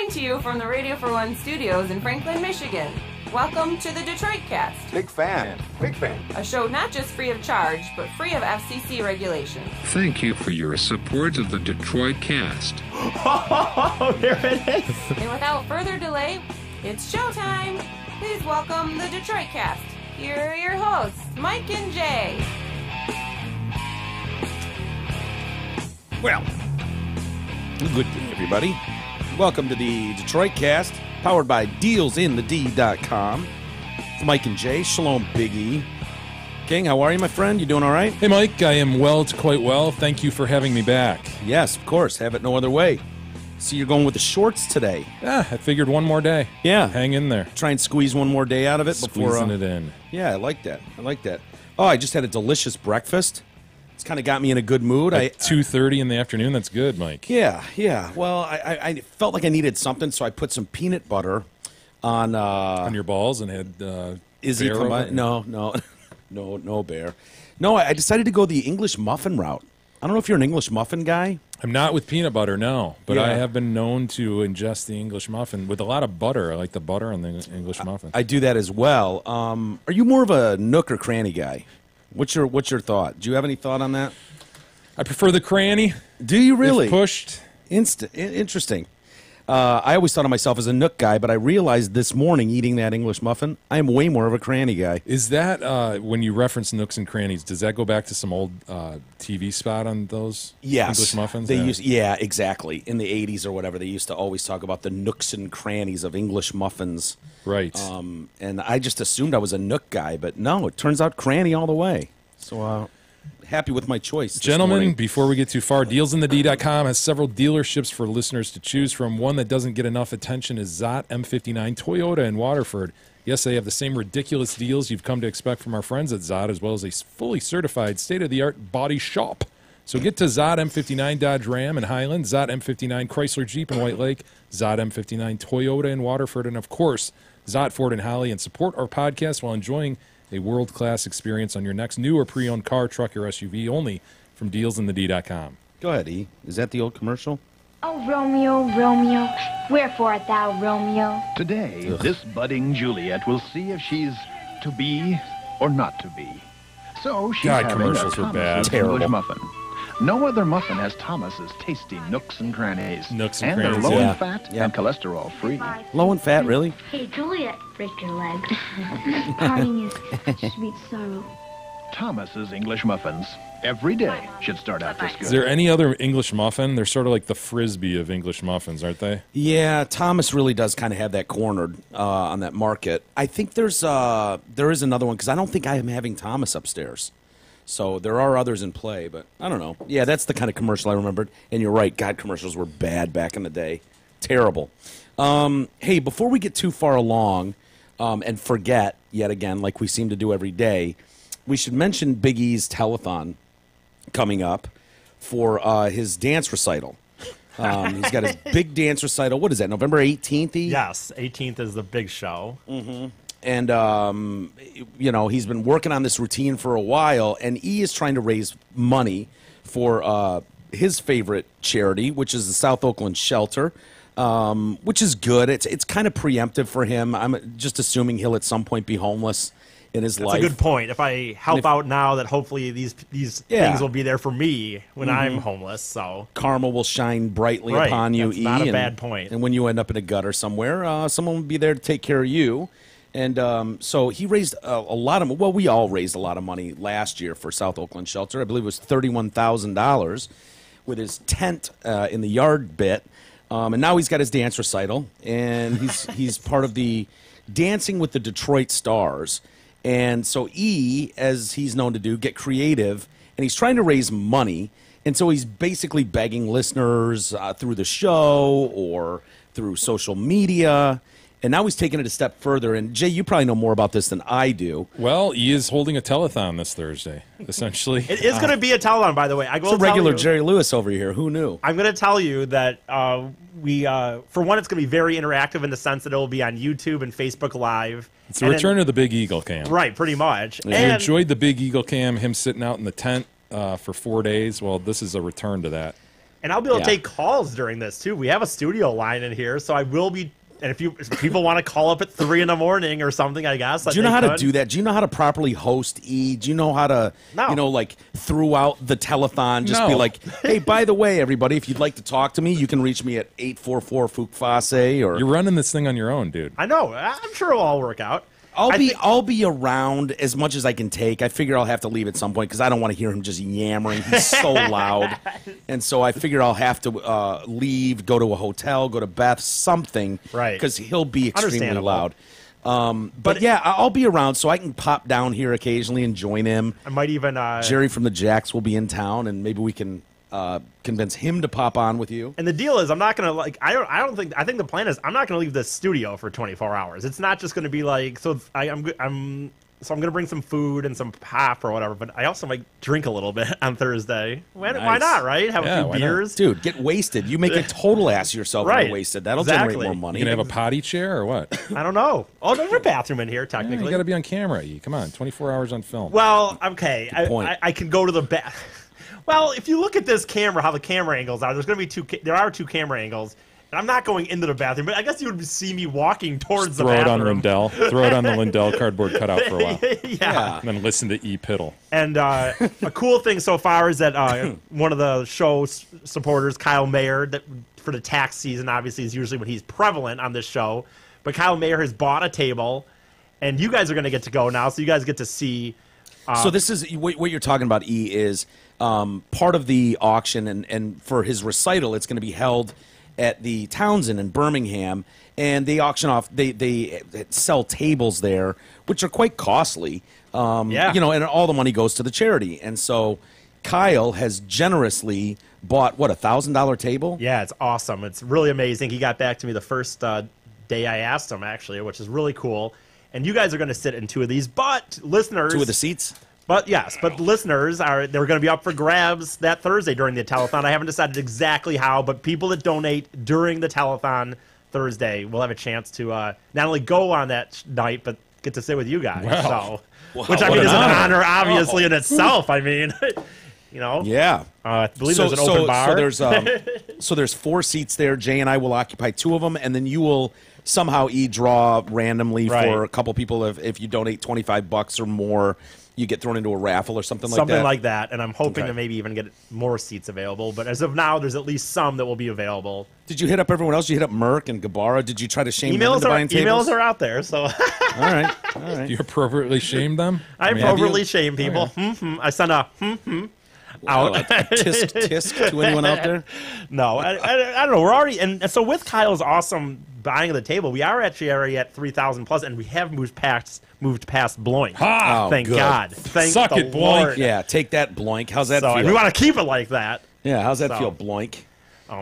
Coming to you from the Radio for One studios in Franklin, Michigan. Welcome to the Detroit Cast. Big fan. Big fan. A show not just free of charge, but free of FCC regulations. Thank you for your support of the Detroit Cast. Oh, there it is. And without further delay, it's showtime. Please welcome the Detroit Cast. Here are your hosts, Mike and Jay. Well, good day, everybody. Welcome to the Detroit Cast, powered by DealsInTheD.com. It's Mike and Jay. Shalom, Big E. King, how are you, my friend? You doing all right? Hey, Mike. I am well to quite well. Thank you for having me back. Yes, of course. Have it no other way. See, you're going with the shorts today. Yeah, I figured one more day. Yeah. Hang in there. Try and squeeze one more day out of it before... Squeezing it in. Yeah, I like that. I like that. Oh, I just had a delicious breakfast. It's kind of got me in a good mood. At 2:30 in the afternoon, that's good, Mike. Yeah. Well, I felt like I needed something, so I put some peanut butter on your balls and had Izzy bear come over by. it? No bear. No, I decided to go the English muffin route. I don't know if you're an English muffin guy. I'm not with peanut butter, no, but Yeah. I have been known to ingest the English muffin with a lot of butter. I like the butter on the English muffin. I do that as well. Are you more of a nook or cranny guy? What's your thought? Do you have any thought on that? I prefer the cranny. Do you really? If pushed. Interesting. I always thought of myself as a nook guy, but I realized this morning eating that English muffin, I am way more of a cranny guy. Is that, when you reference nooks and crannies, does that go back to some old TV spot on those English muffins? Yeah, exactly. In the 80s or whatever, they used to always talk about the nooks and crannies of English muffins. Right. And I just assumed I was a nook guy, but no, it turns out cranny all the way. So happy with my choice this Gentlemen, morning. before we get too far, DealsInTheD.com has several dealerships for listeners to choose from. One that doesn't get enough attention is Zott M59 Toyota in Waterford. Yes, they have the same ridiculous deals you've come to expect from our friends at Zott, as well as a fully certified state-of-the-art body shop. So get to Zott M59 Dodge Ram in Highland, Zott M59 Chrysler Jeep in White Lake, Zott M59 Toyota in Waterford, and of course, Zott Ford in Holly, and support our podcast while enjoying a world-class experience on your next new or pre-owned car, truck, or SUV, only from DealsInTheD.com. Go ahead, E. Is that the old commercial? Oh, Romeo, Romeo, wherefore art thou, Romeo? Today, this budding Juliet will see if she's to be or not to be. So she's God, having commercials a are bad. Thomas's Terrible. English muffin. No other muffin has Thomas's tasty nooks and crannies. Nooks and they're crannies, low yeah. in fat Yeah. and cholesterol free. Low in fat, really? Hey, Juliet, break your leg. Parting is sweet sorrow. Thomas's English muffins. Every day should start out this good. Is there any other English muffin? They're sort of like the Frisbee of English muffins, aren't they? Yeah, Thomas really does kind of have that cornered on that market. I think there is another one, because I don't think I am having Thomas upstairs. So there are others in play, but I don't know. Yeah, that's the kind of commercial I remembered. And you're right, God, commercials were bad back in the day. Terrible. Hey, before we get too far along and forget, yet again, like we seem to do every day, we should mention Big E's telethon coming up for his dance recital. He's got his big dance recital. What is that, November 18th? Yes, 18th is the big show. And, he's been working on this routine for a while, and E is trying to raise money for his favorite charity, which is the South Oakland Shelter, which is good. It's kind of preemptive for him. I'm just assuming he'll at some point be homeless in his life. That's a good point. If I help out now, that hopefully these things will be there for me when I'm homeless. So Karma will shine brightly Right. upon you, That's E. not a and, bad point. And when you end up in a gutter somewhere, someone will be there to take care of you. And so he raised a lot of, well, we all raised a lot of money last year for South Oakland Shelter. I believe it was $31,000 with his tent in the yard bit. And now he's got his dance recital, and he's part of the Dancing with the Detroit Stars. And so E, as he's known to do, get creative, and he's trying to raise money. And so he's basically begging listeners through the show or through social media. And now he's taking it a step further. And, Jay, you probably know more about this than I do. Well, he is holding a telethon this Thursday, essentially. it is going to be a telethon, by the way. It's a regular Jerry Lewis over here. Who knew? I'm going to tell you that for one, it's going to be very interactive in the sense that it will be on YouTube and Facebook Live. It's a return of the Big Eagle Cam. Right, pretty much. You enjoyed the Big Eagle Cam, him sitting out in the tent for 4 days. Well, this is a return to that. And I'll be able to Yeah. take calls during this, too. We have a studio line in here, so I will be... And if people want to call up at 3 in the morning or something, I guess. Do you know how to do that? Do you know how to properly host E? Do you know how to, No. like throughout the telethon, just be No. like, hey, by the way, everybody, if you'd like to talk to me, you can reach me at 844-FUKFASE or... You're running this thing on your own, dude. I know. I'm sure it'll all work out. I'll be around as much as I can take. I figure I'll have to leave at some point because I don't want to hear him just yammering. He's so loud, and so I figure I'll have to leave, go to a hotel, go to Beth, something, Right. Because he'll be extremely Understandable. loud. But yeah, I'll be around, so I can pop down here occasionally and join him. I might even... Jerry from the Jacks will be in town, and maybe we can convince him to pop on with you. And the deal is, I'm not gonna I think the plan is I'm not gonna leave the studio for 24 hours. It's not just gonna be like I'm gonna bring some food and some pop or whatever. But I also might drink a little bit on Thursday. Why Nice. not? Right? Have Yeah, a why few not? beers. Dude, get wasted. You make a total ass of yourself when Right. you're wasted. That'll Exactly. generate more money. You gonna have a potty chair or what? I don't know. Oh, there's a bathroom in here Yeah, technically. you got to be on camera. E. Come on, 24 hours on film. Well, okay. point. I can go to the bath. Well, if you look at this camera, how the camera angles are, there's going to be there are two camera angles, and I'm not going into the bathroom, but I guess you would see me walking towards the Throw it on bathroom. Lindell. Throw it on the Lindell cardboard cutout for a while. Yeah. And then listen to E. Piddle. And a cool thing so far is that one of the show's supporters, Kyle Mayer, that for the tax season, obviously, is usually when he's prevalent on this show. But Kyle Mayer has bought a table, and you guys are going to get to go now, so you guys get to see. So this is what you're talking about. E is part of the auction, and for his recital, it's going to be held at the Townsend in Birmingham, and they auction off. They sell tables there, which are quite costly. Yeah. And all the money goes to the charity. And so Kyle has generously bought $1,000 table. Yeah, it's awesome. It's really amazing. He got back to me the first day I asked him, actually, which is really cool. And you guys are going to sit in two of these, but listeners... Two of the seats. But yes, but listeners they're going to be up for grabs that Thursday during the telethon. I haven't decided exactly how, but people that donate during the telethon Thursday will have a chance to not only go on that night, but get to sit with you guys. Wow. So, which I mean what is an an honor. honor, obviously, in itself. I mean, Yeah. I believe there's an open bar. So there's 4 seats there. Jay and I will occupy 2 of them, and then you will somehow draw randomly Right. for a couple people. If you donate $25 or more, you get thrown into a raffle or something like that. Something like that, and I'm hoping Okay. to maybe even get more seats available. But as of now, there's at least some that will be available. Did you hit up everyone else? Did you hit up Merck and Gabara? Did you try to shame them into buying tables? Emails are out there, so All right. Do you appropriately shame them? I mean, appropriately shame people. I send a out. Tisk to anyone out there? No, I don't know. We're already and so with Kyle's awesome buying of the table, we are actually already at 3,000 plus, and we have moved past Bloink. Ha! Oh, Thank good. God. Thank Suck the it, Bloink. Lord. Yeah, take that, Bloink. How's that So and feel? we want to keep it like that. Yeah, how's that So. feel, Bloink?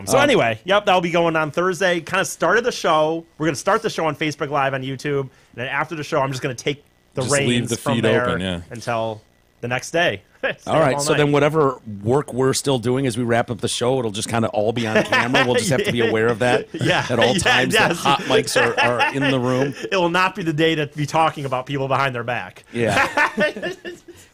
So anyway, yep, that'll be going on Thursday. Kind of started the show. We're going to start the show on Facebook Live on YouTube, and then after the show, I'm just going to take the Just leave reins the from feed there open, yeah. until the next day. Stay All up right, so night. then whatever work we're still doing as we wrap up the show, it'll just kind of all be on camera. We'll just have to be aware of that Yeah. at all Yeah, times. That yes. hot mics are in the room. It will not be the day to be talking about people behind their back. Yeah.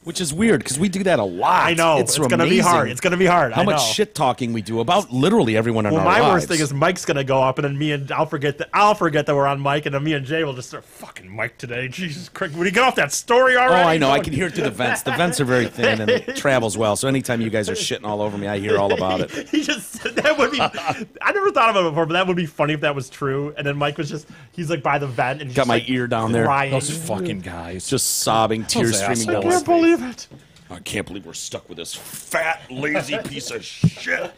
Which is weird because we do that a lot. I know. It's going to be amazing hard. It's going to be hard. How I much know. shit talking we do about literally everyone in Well, our my lives. worst thing is Mike's going to go up, and then I'll forget that we're on Mike, and then me and Jay will just start fucking Mike today. Jesus Christ. When you get off that story Oh, already? I know. I can hear it through the vents. The vents are very thin and it travels well. So anytime you guys are shitting all over me, I hear all about it. That would be. I never thought about it before, but that would be funny if that was true. And then Mike was he's like by the vent and Got just, my like, ear down there. crying. Those fucking guys. Just sobbing, tears Those streaming down I my can't face. believe it. I can't believe we're stuck with this fat, lazy piece of shit.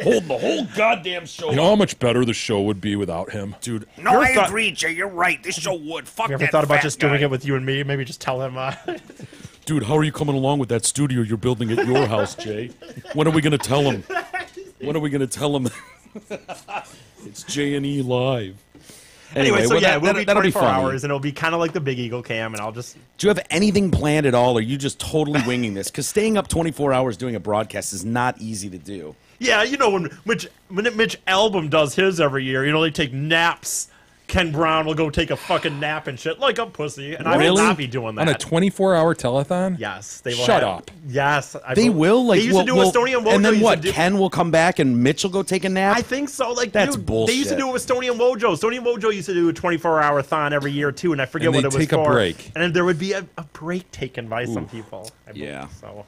Holding the whole goddamn show. You know how much better the show would be without him? Dude, No, I agree, Jay. You're right. This show would. Fuck You ever thought about just doing it with you and me? Maybe just tell him. Dude, how are you coming along with that studio you're building at your house, Jay? When are we going to tell him? When are we going to tell him? It's J&E Live. Anyway, so well, yeah, we'll be that'll 24 funny. hours, and it'll be kind of like the Big Eagle Cam, and I'll just. Do you have anything planned at all, or are you just totally winging this? Because staying up 24 hours doing a broadcast is not easy to do. Yeah, you know when Mitch Album does his every year, they take naps Ken Brown will go take a fucking nap and shit like a pussy, and I will Really? not be doing that. On a 24-hour telethon? Yes, they will. Shut up. Yes, They will. Like they used to do Estonian Wojo. and then used what? to do- Ken will come back and Mitch will go take a nap. I think so. Like That's dude, bullshit. They used to do it with Estonian Wojo. Estonian Wojo used to do a 24-hour thon every year too, and I forget And what they'd it was take a for. break. And then there would be a break taken by some people. I believe. Yeah. So,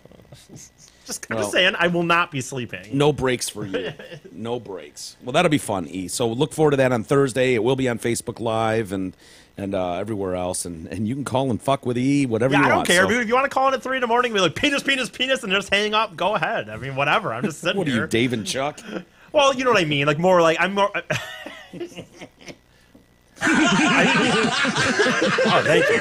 I'm just saying, I will not be sleeping. No breaks for you. No breaks. Well, that'll be fun, E. So look forward to that on Thursday. It will be on Facebook Live and everywhere else. And you can call and fuck with E, whatever Yeah, you I don't want. care. So, If you want to call in at 3 in the morning and be like, penis, penis, penis, and just hang up, go ahead. I mean, whatever. I'm just sitting what are here. you, Dave and Chuck? Well, you know what I mean. Like, more like, I'm more... Oh, thank you.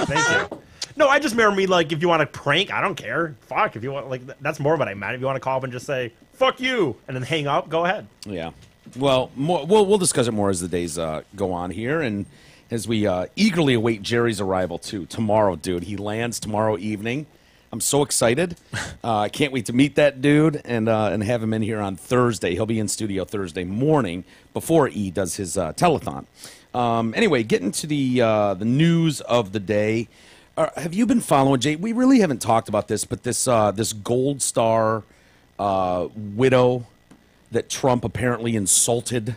Thank you. No, I just remember me, like, if you want to prank, I don't care. Fuck, if you want, like, that's more what I meant. If you want to call up and just say, fuck you, and then hang up, go ahead. Yeah. Well, we'll discuss it more as the days go on here, and as we eagerly await Jerry's arrival too tomorrow, dude. He lands tomorrow evening. I'm so excited. I can't wait to meet that dude and have him in here on Thursday. He'll be in studio Thursday morning before E does his telethon. Anyway, getting to the news of the day. Have you been following, Jay? We really haven't talked about this, but this Gold Star widow that Trump apparently insulted.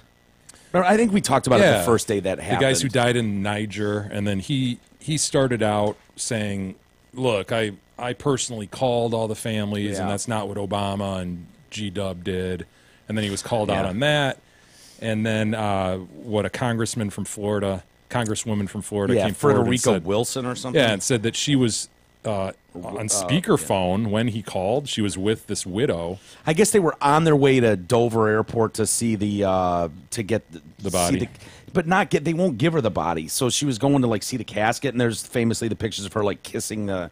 I think we talked about it the first day that happened. The guys who died in Niger, and then he started out saying, look, I personally called all the families, and that's not what Obama and G-Dub did. And then he was called out on that. And then what a congresswoman from Florida came forward and Frederica said, Wilson or something. Yeah, and said that she was on speakerphone when he called. She was with this widow. I guess they were on their way to Dover Airport to see to get the body. They won't give her the body. So she was going to like see the casket, and there's famously the pictures of her like kissing the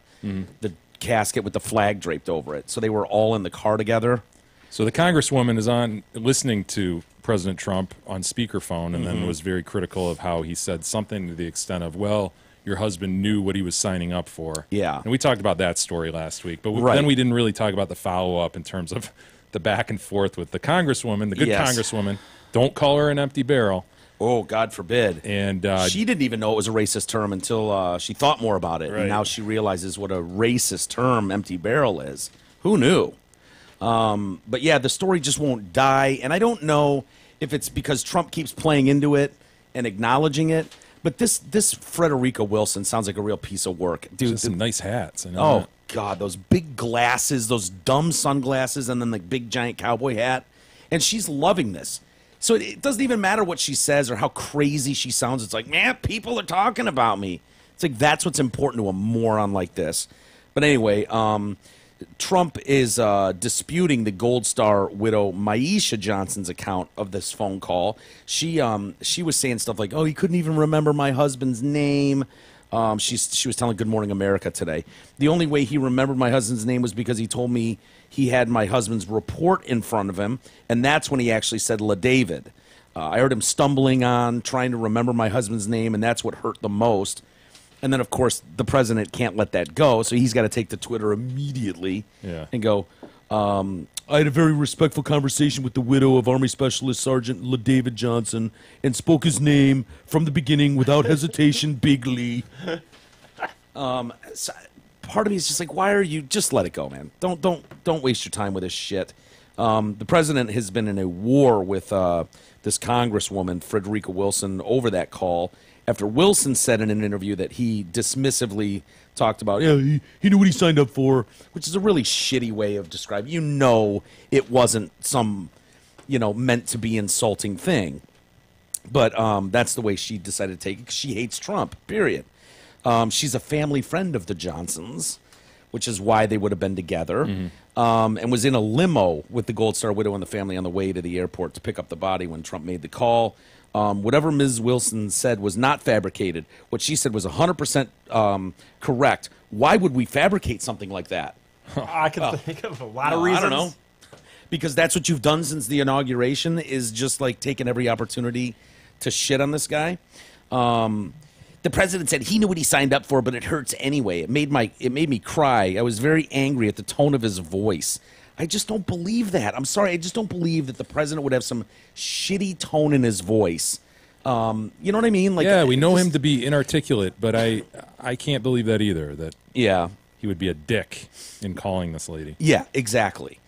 casket with the flag draped over it. So they were all in the car together. So the congresswoman is on listening to President Trump on speakerphone, and then was very critical of how he said something to the extent of, well, your husband knew what he was signing up for. Yeah. And we talked about that story last week, but Right. then we didn't really talk about the follow-up in terms of the back and forth with the congresswoman, the good congresswoman. Don't call her an empty barrel. Oh, God forbid. And she didn't even know it was a racist term until she thought more about it. Right. And now she realizes what a racist term empty barrel is. Who knew? But yeah, the story just won't die. And I don't know if it's because Trump keeps playing into it and acknowledging it. But this Frederica Wilson sounds like a real piece of work. Dude, just some nice hats. I know oh, that. God, those big glasses, those dumb sunglasses, and then the big giant cowboy hat. And she's loving this. So it doesn't even matter what she says or how crazy she sounds. It's like, man, people are talking about me. It's like that's what's important to a moron like this. But anyway, Trump is disputing the Gold Star widow Maisha Johnson's account of this phone call. She was saying stuff like, "Oh, he couldn't even remember my husband's name." She was telling Good Morning America today. The only way he remembered my husband's name was because he told me he had my husband's report in front of him, and that's when he actually said La David. I heard him stumbling on trying to remember my husband's name, and that's what hurt the most. And then, of course, the president can't let that go, so he's got to take to Twitter immediately and go, I had a very respectful conversation with the widow of Army Specialist Sergeant La David Johnson and spoke his name from the beginning without hesitation, Big Lee. So part of me is just like, why are you... Just let it go, man. Don't waste your time with this shit. The president has been in a war with this congresswoman, Frederica Wilson, over that call, after Wilson said in an interview that he dismissively talked about, he knew what he signed up for, which is a really shitty way of describing. You know it wasn't some, meant to be insulting thing. But that's the way she decided to take it. She hates Trump, period. She's a family friend of the Johnsons, which is why they would have been together, and was in a limo with the Gold Star widow and the family on the way to the airport to pick up the body when Trump made the call. Whatever Ms. Wilson said was not fabricated. What she said was 100% correct. Why would we fabricate something like that? I can think of a lot of reasons. I don't know. Because that's what you've done since the inauguration, is just like taking every opportunity to shit on this guy. The president said he knew what he signed up for, but it hurts anyway. It made me cry. I was very angry at the tone of his voice. I just don't believe that. I'm sorry. I just don't believe that the president would have some shitty tone in his voice. You know what I mean? Like, yeah, we know him to be inarticulate, but I can't believe that either, that he would be a dick in calling this lady. Yeah, exactly.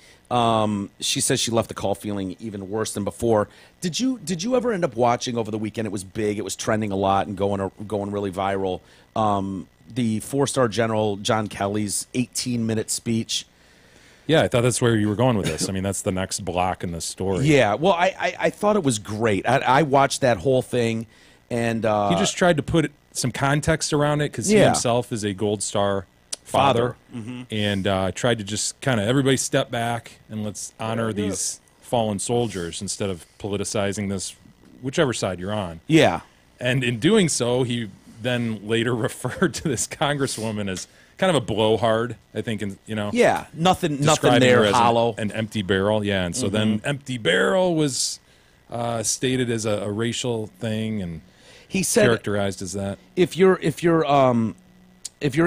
She says she left the call feeling even worse than before. Did you ever end up watching over the weekend? It was big. It was trending a lot and going really viral. The 4-star general John Kelly's 18-minute speech. Yeah, I thought that's where you were going with this. I mean, that's the next block in the story. Yeah, well, I thought it was great. I watched that whole thing, and he just tried to put some context around it because he himself is a Gold Star father, and tried to just kind of everybody step back and let's honor these fallen soldiers instead of politicizing this, whichever side you're on. Yeah, and in doing so, he then later referred to this congresswoman as kind of a blowhard, I think, and nothing there, as hollow, an empty barrel, and so then empty barrel was stated as a racial thing, and he said characterized as that. If you're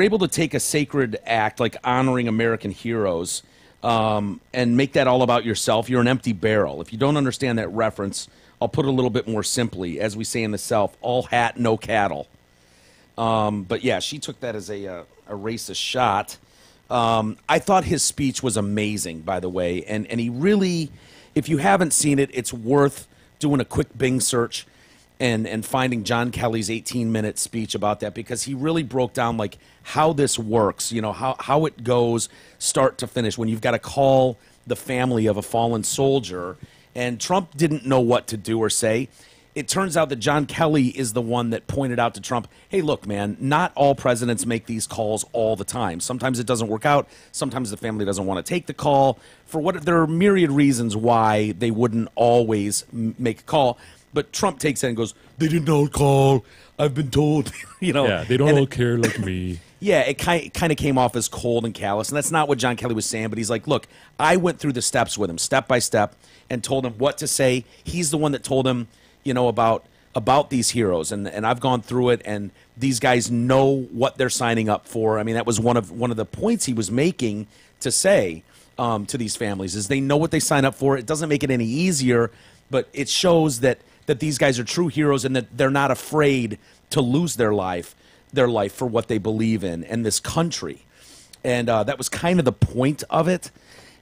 able to take a sacred act like honoring American heroes and make that all about yourself, you're an empty barrel. If you don't understand that reference, I'll put it a little bit more simply, as we say in the South: all hat, no cattle. But yeah, she took that as a racist shot. I thought his speech was amazing, by the way, and he really, if you haven't seen it, it's worth doing a quick Bing search and finding John Kelly's 18-minute speech about that, because he really broke down like how this works, how it goes start to finish when you've got to call the family of a fallen soldier, and Trump didn't know what to do or say. It turns out that John Kelly is the one that pointed out to Trump, hey, look, man, not all presidents make these calls all the time. Sometimes it doesn't work out. Sometimes the family doesn't want to take the call. There are myriad reasons why they wouldn't always make a call. But Trump takes it and goes, they didn't all call. I've been told. Yeah, they don't all care like me. Yeah, it kind of came off as cold and callous, and that's not what John Kelly was saying. But he's like, look, I went through the steps with him, step by step, and told him what to say. He's the one that told him, about these heroes, and I've gone through it, and these guys know what they're signing up for. I mean, that was one of the points he was making to say to these families is they know what they sign up for. It doesn't make it any easier, but it shows that these guys are true heroes and that they're not afraid to lose their life for what they believe in and this country. And that was kind of the point of it.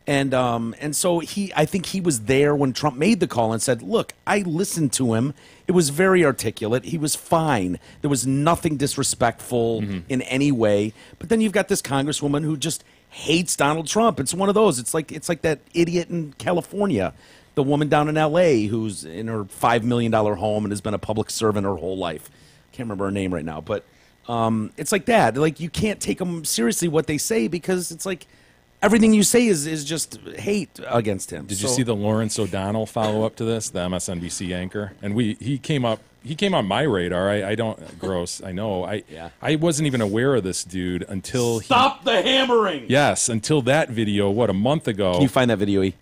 And so I think he was there when Trump made the call and said, look, I listened to him. It was very articulate. He was fine. There was nothing disrespectful in any way. But then you've got this congresswoman who just hates Donald Trump. It's one of those. It's like that idiot in California, the woman down in L.A. who's in her $5 million home and has been a public servant her whole life. Can't remember her name right now. But it's like that. Like, you can't take them seriously what they say, because it's like, everything you say is just hate against him. Did you see the Lawrence O'Donnell follow-up to this, the MSNBC anchor? And he came on my radar. I know. I wasn't even aware of this dude until Stop the hammering! Yes, until that video, a month ago. Can you find that video, E?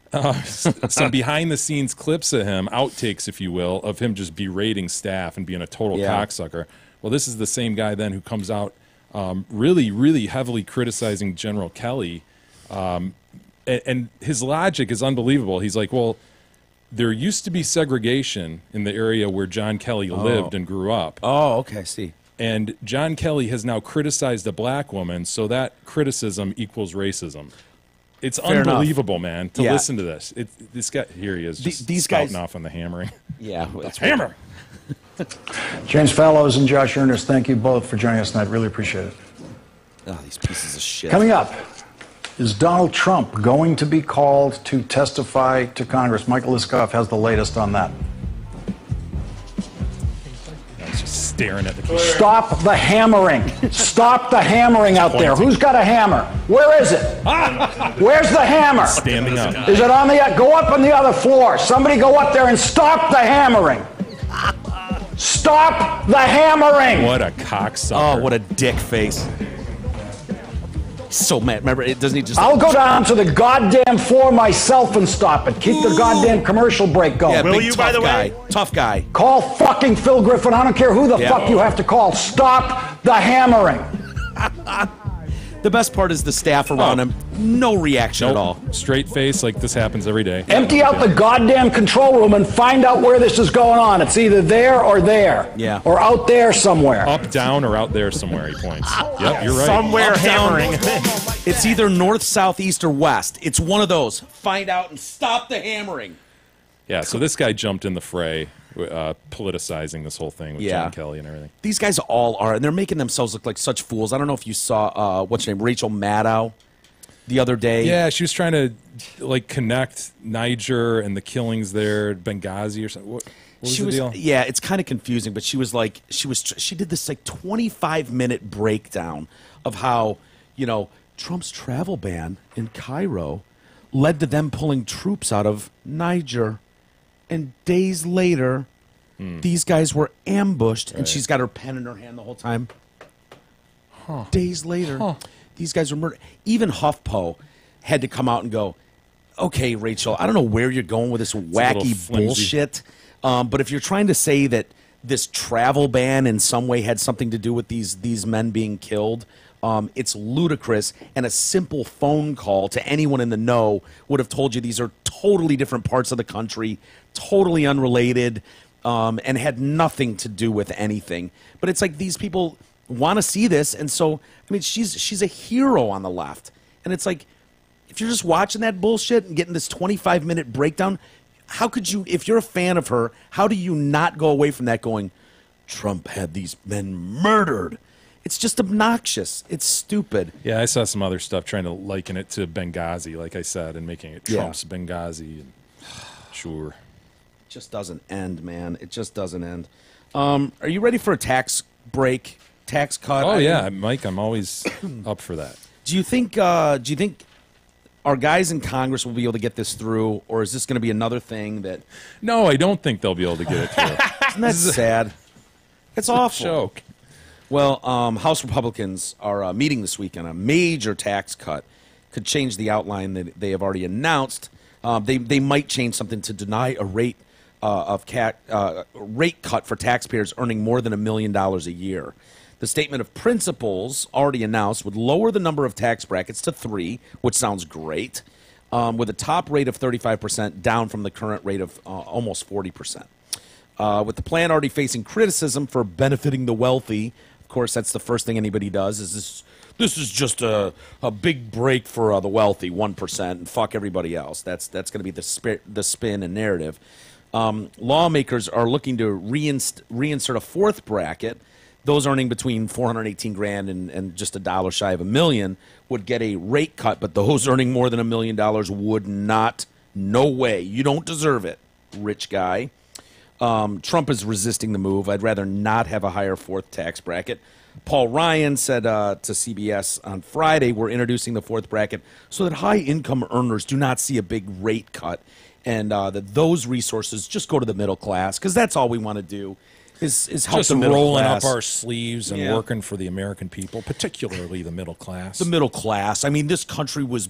Some behind-the-scenes clips of him, outtakes, if you will, of him just berating staff and being a total cocksucker. Well, this is the same guy then who comes out really, really heavily criticizing General Kelly. And his logic is unbelievable. He's like, well, there used to be segregation in the area where John Kelly lived and grew up. Oh, okay, I see. And John Kelly has now criticized a black woman, so that criticism equals racism. It's Fair unbelievable, enough. Man, to listen to this. This guy, here he is, just these spouting guys off on the hammering. Yeah, hammer. James Fallows and Josh Earnest, thank you both for joining us tonight. Really appreciate it. Oh, these pieces of shit. Coming up, is Donald Trump going to be called to testify to Congress? Michael Liskoff has the latest on that. He's just staring at the camera. Stop the hammering. Stop the hammering out there. Who's got a hammer? Where is it? Where's the hammer? Standing up. Is it on the... Go up on the other floor. Somebody go up there and stop the hammering. Stop the hammering. What a cocksucker. Oh, what a dick face. So mad. Remember, doesn't he just... I'll go down to the goddamn floor myself and stop it. Keep the goddamn commercial break going. Yeah, Will you, by the way? Tough guy. Call fucking Phil Griffin. I don't care who the fuck you have to call. Stop the hammering. The best part is the staff around him. No reaction at all. Straight face, like this happens every day. Empty out the goddamn control room and find out where this is going on. It's either there or there. Yeah. Or out there somewhere. Up, down, or out there somewhere, he points. Yep, you're right. Somewhere Up, down. hammering. It's either north, south, east, or west. It's one of those. Find out and stop the hammering. Yeah, so this guy jumped in the fray, politicizing this whole thing with John Kelly and everything. These guys all are, and they're making themselves look like such fools. I don't know if you saw, what's her name, Rachel Maddow the other day. Yeah, she was trying to like connect Niger and the killings there at Benghazi or something. What was the deal? Yeah, it's kind of confusing, but she did this like 25-minute breakdown of how, Trump's travel ban in Cairo led to them pulling troops out of Niger. And days later, these guys were ambushed, and she's got her pen in her hand the whole time. Days later, these guys were murdered. Even HuffPo had to come out and go, okay, Rachel, I don't know where you're going with this wacky bullshit, but if you're trying to say that this travel ban in some way had something to do with these men being killed, it's ludicrous, and a simple phone call to anyone in the know would have told you these are totally different parts of the country, totally unrelated, and had nothing to do with anything. But it's like these people want to see this, and so, I mean, she's a hero on the left. And it's like, if you're just watching that bullshit and getting this 25-minute breakdown, how could you, if you're a fan of her, how do you not go away from that going, Trump had these men murdered? It's just obnoxious. It's stupid. Yeah, I saw some other stuff trying to liken it to Benghazi, like I said, and making it Trump's Benghazi. And, sure. It just doesn't end, man. It just doesn't end. Are you ready for a tax break, tax cut? Oh, yeah, Mike, I'm always up for that. Do you think our guys in Congress will be able to get this through, or is this going to be another thing that... No, I don't think they'll be able to get it through. Isn't that sad? It's awful. Joke. Well, House Republicans are meeting this week on a major tax cut. Could change the outline that they have already announced. They might change something to deny a rate rate cut for taxpayers earning more than $1 million a year. The statement of principles already announced would lower the number of tax brackets to 3, which sounds great, with a top rate of 35% down from the current rate of almost 40%. With the plan already facing criticism for benefiting the wealthy, of course, that's the first thing anybody does. Is this is just a big break for the wealthy, 1%, and fuck everybody else. That's going to be the spin and narrative. Lawmakers are looking to reinsert a fourth bracket. Those earning between $418,000 and just a dollar shy of $1 million would get a rate cut, but those earning more than $1 million would not. No way. You don't deserve it, rich guy. Trump is resisting the move. I'd rather not have a higher fourth tax bracket. Paul Ryan said to CBS on Friday, we're introducing the fourth bracket so that high-income earners do not see a big rate cut, and that those resources just go to the middle class, because that's all we want to do is help just the middle rolling class. up our sleeves and working for the American people, particularly the middle class. The middle class. I mean, this country was...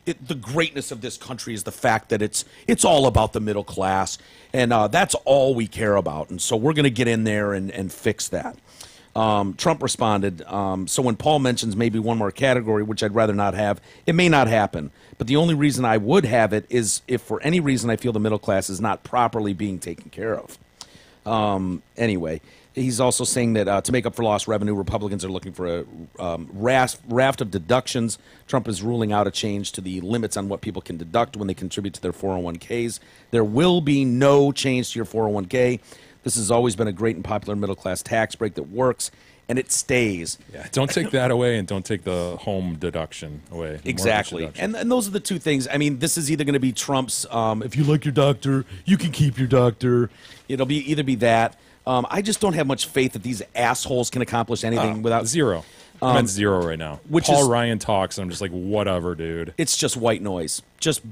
the greatness of this country is the fact that it's all about the middle class, and that's all we care about. And so we're going to get in there and fix that. Trump responded, so when Paul mentions maybe one more category, which I'd rather not have, it may not happen. But the only reason I would have it is if for any reason I feel the middle class is not properly being taken care of. Anyway, he's also saying that to make up for lost revenue, Republicans are looking for a raft of deductions. Trump is ruling out a change to the limits on what people can deduct when they contribute to their 401ks. There will be no change to your 401k. This has always been a great and popular middle-class tax break that works, and it stays. Yeah, don't take that away, and don't take the home deduction away. Exactly. And those are the two things. I mean, this is either going to be Trump's, if you like your doctor, you can keep your doctor. It'll be either be that. I just don't have much faith that these assholes can accomplish anything without... Zero. I'm at zero right now. Which Paul Ryan talks, and I'm just like, whatever, dude. It's just white noise. Just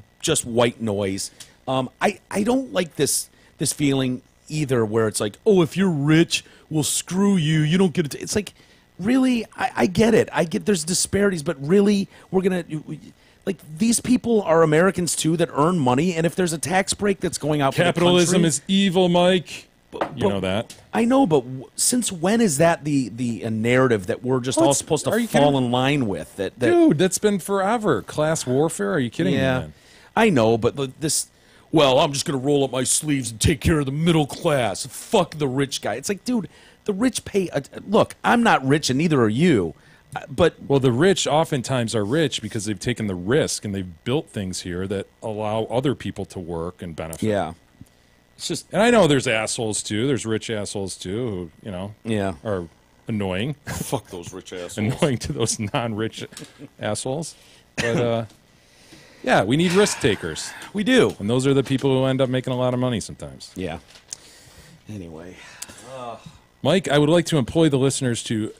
white noise. I don't like this feeling either where it's like, oh, if you're rich, well, screw you. You don't get it. It's like, really? I get it. I get there's disparities, but really, we're going to... Like, these people are Americans, too, that earn money, and if there's a tax break that's going out for the country... Capitalism is evil, Mike. You know that. I know, but since when is that the narrative that we're just all supposed to fall in line with? Dude, that's been forever. Class warfare? Are you kidding me, man? I know, but this... Well, I'm just going to roll up my sleeves and take care of the middle class. Fuck the rich guy. It's like, dude, the rich pay... look, I'm not rich and neither are you. But well, the rich oftentimes are rich because they've taken the risk and they've built things here that allow other people to work and benefit. Yeah. It's just... And I know there's assholes, too. There's rich assholes, too, who, are annoying. Fuck those rich assholes. Annoying to those non-rich assholes. But... yeah, we need risk takers. We do. And those are the people who end up making a lot of money sometimes. Yeah. Anyway. Mike, I would like to implore the listeners to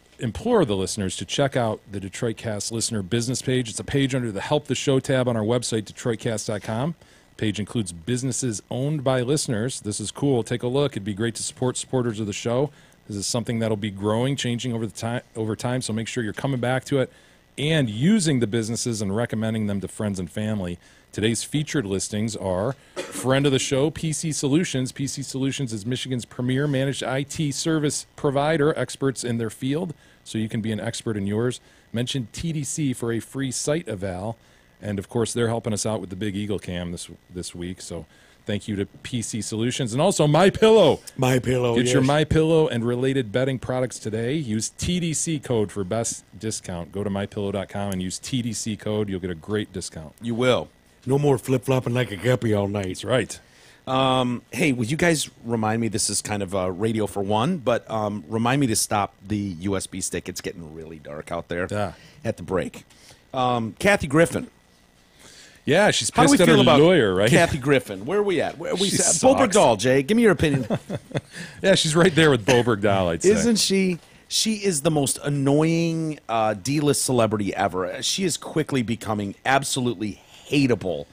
check out the Detroit Cast listener business page. It's a page under the Help the Show tab on our website, DetroitCast.com. The page includes businesses owned by listeners. This is cool. Take a look. It'd be great to support supporters of the show. This is something that'll be growing, changing over time, so make sure you're coming back to it and using the businesses and recommending them to friends and family. Today's featured listings are friend of the show, PC Solutions. PC Solutions is Michigan's premier managed IT service provider, experts in their field, so you can be an expert in yours. Mention TDC for a free site eval. And, of course, they're helping us out with the Big Eagle Cam this week, so thank you to PC Solutions. And also MyPillow. MyPillow, Get your MyPillow and related bedding products today. Use TDC code for best discount. Go to MyPillow.com and use TDC code. You'll get a great discount. You will. No more flip-flopping like a guppy all night. That's right. Hey, would you guys remind me, this is kind of radio for one, but remind me to stop the USB stick. It's getting really dark out there at the break. Kathy Griffin. Yeah, she's How do we pissed at feel her about lawyer, right? Kathy Griffin? Where are we at? Where are we She at? sucks. Bo Bergdahl, Jay. Give me your opinion. Yeah, she's right there with Bo Bergdahl, I'd say. Isn't she? She is the most annoying D-list celebrity ever. She is quickly becoming absolutely hateable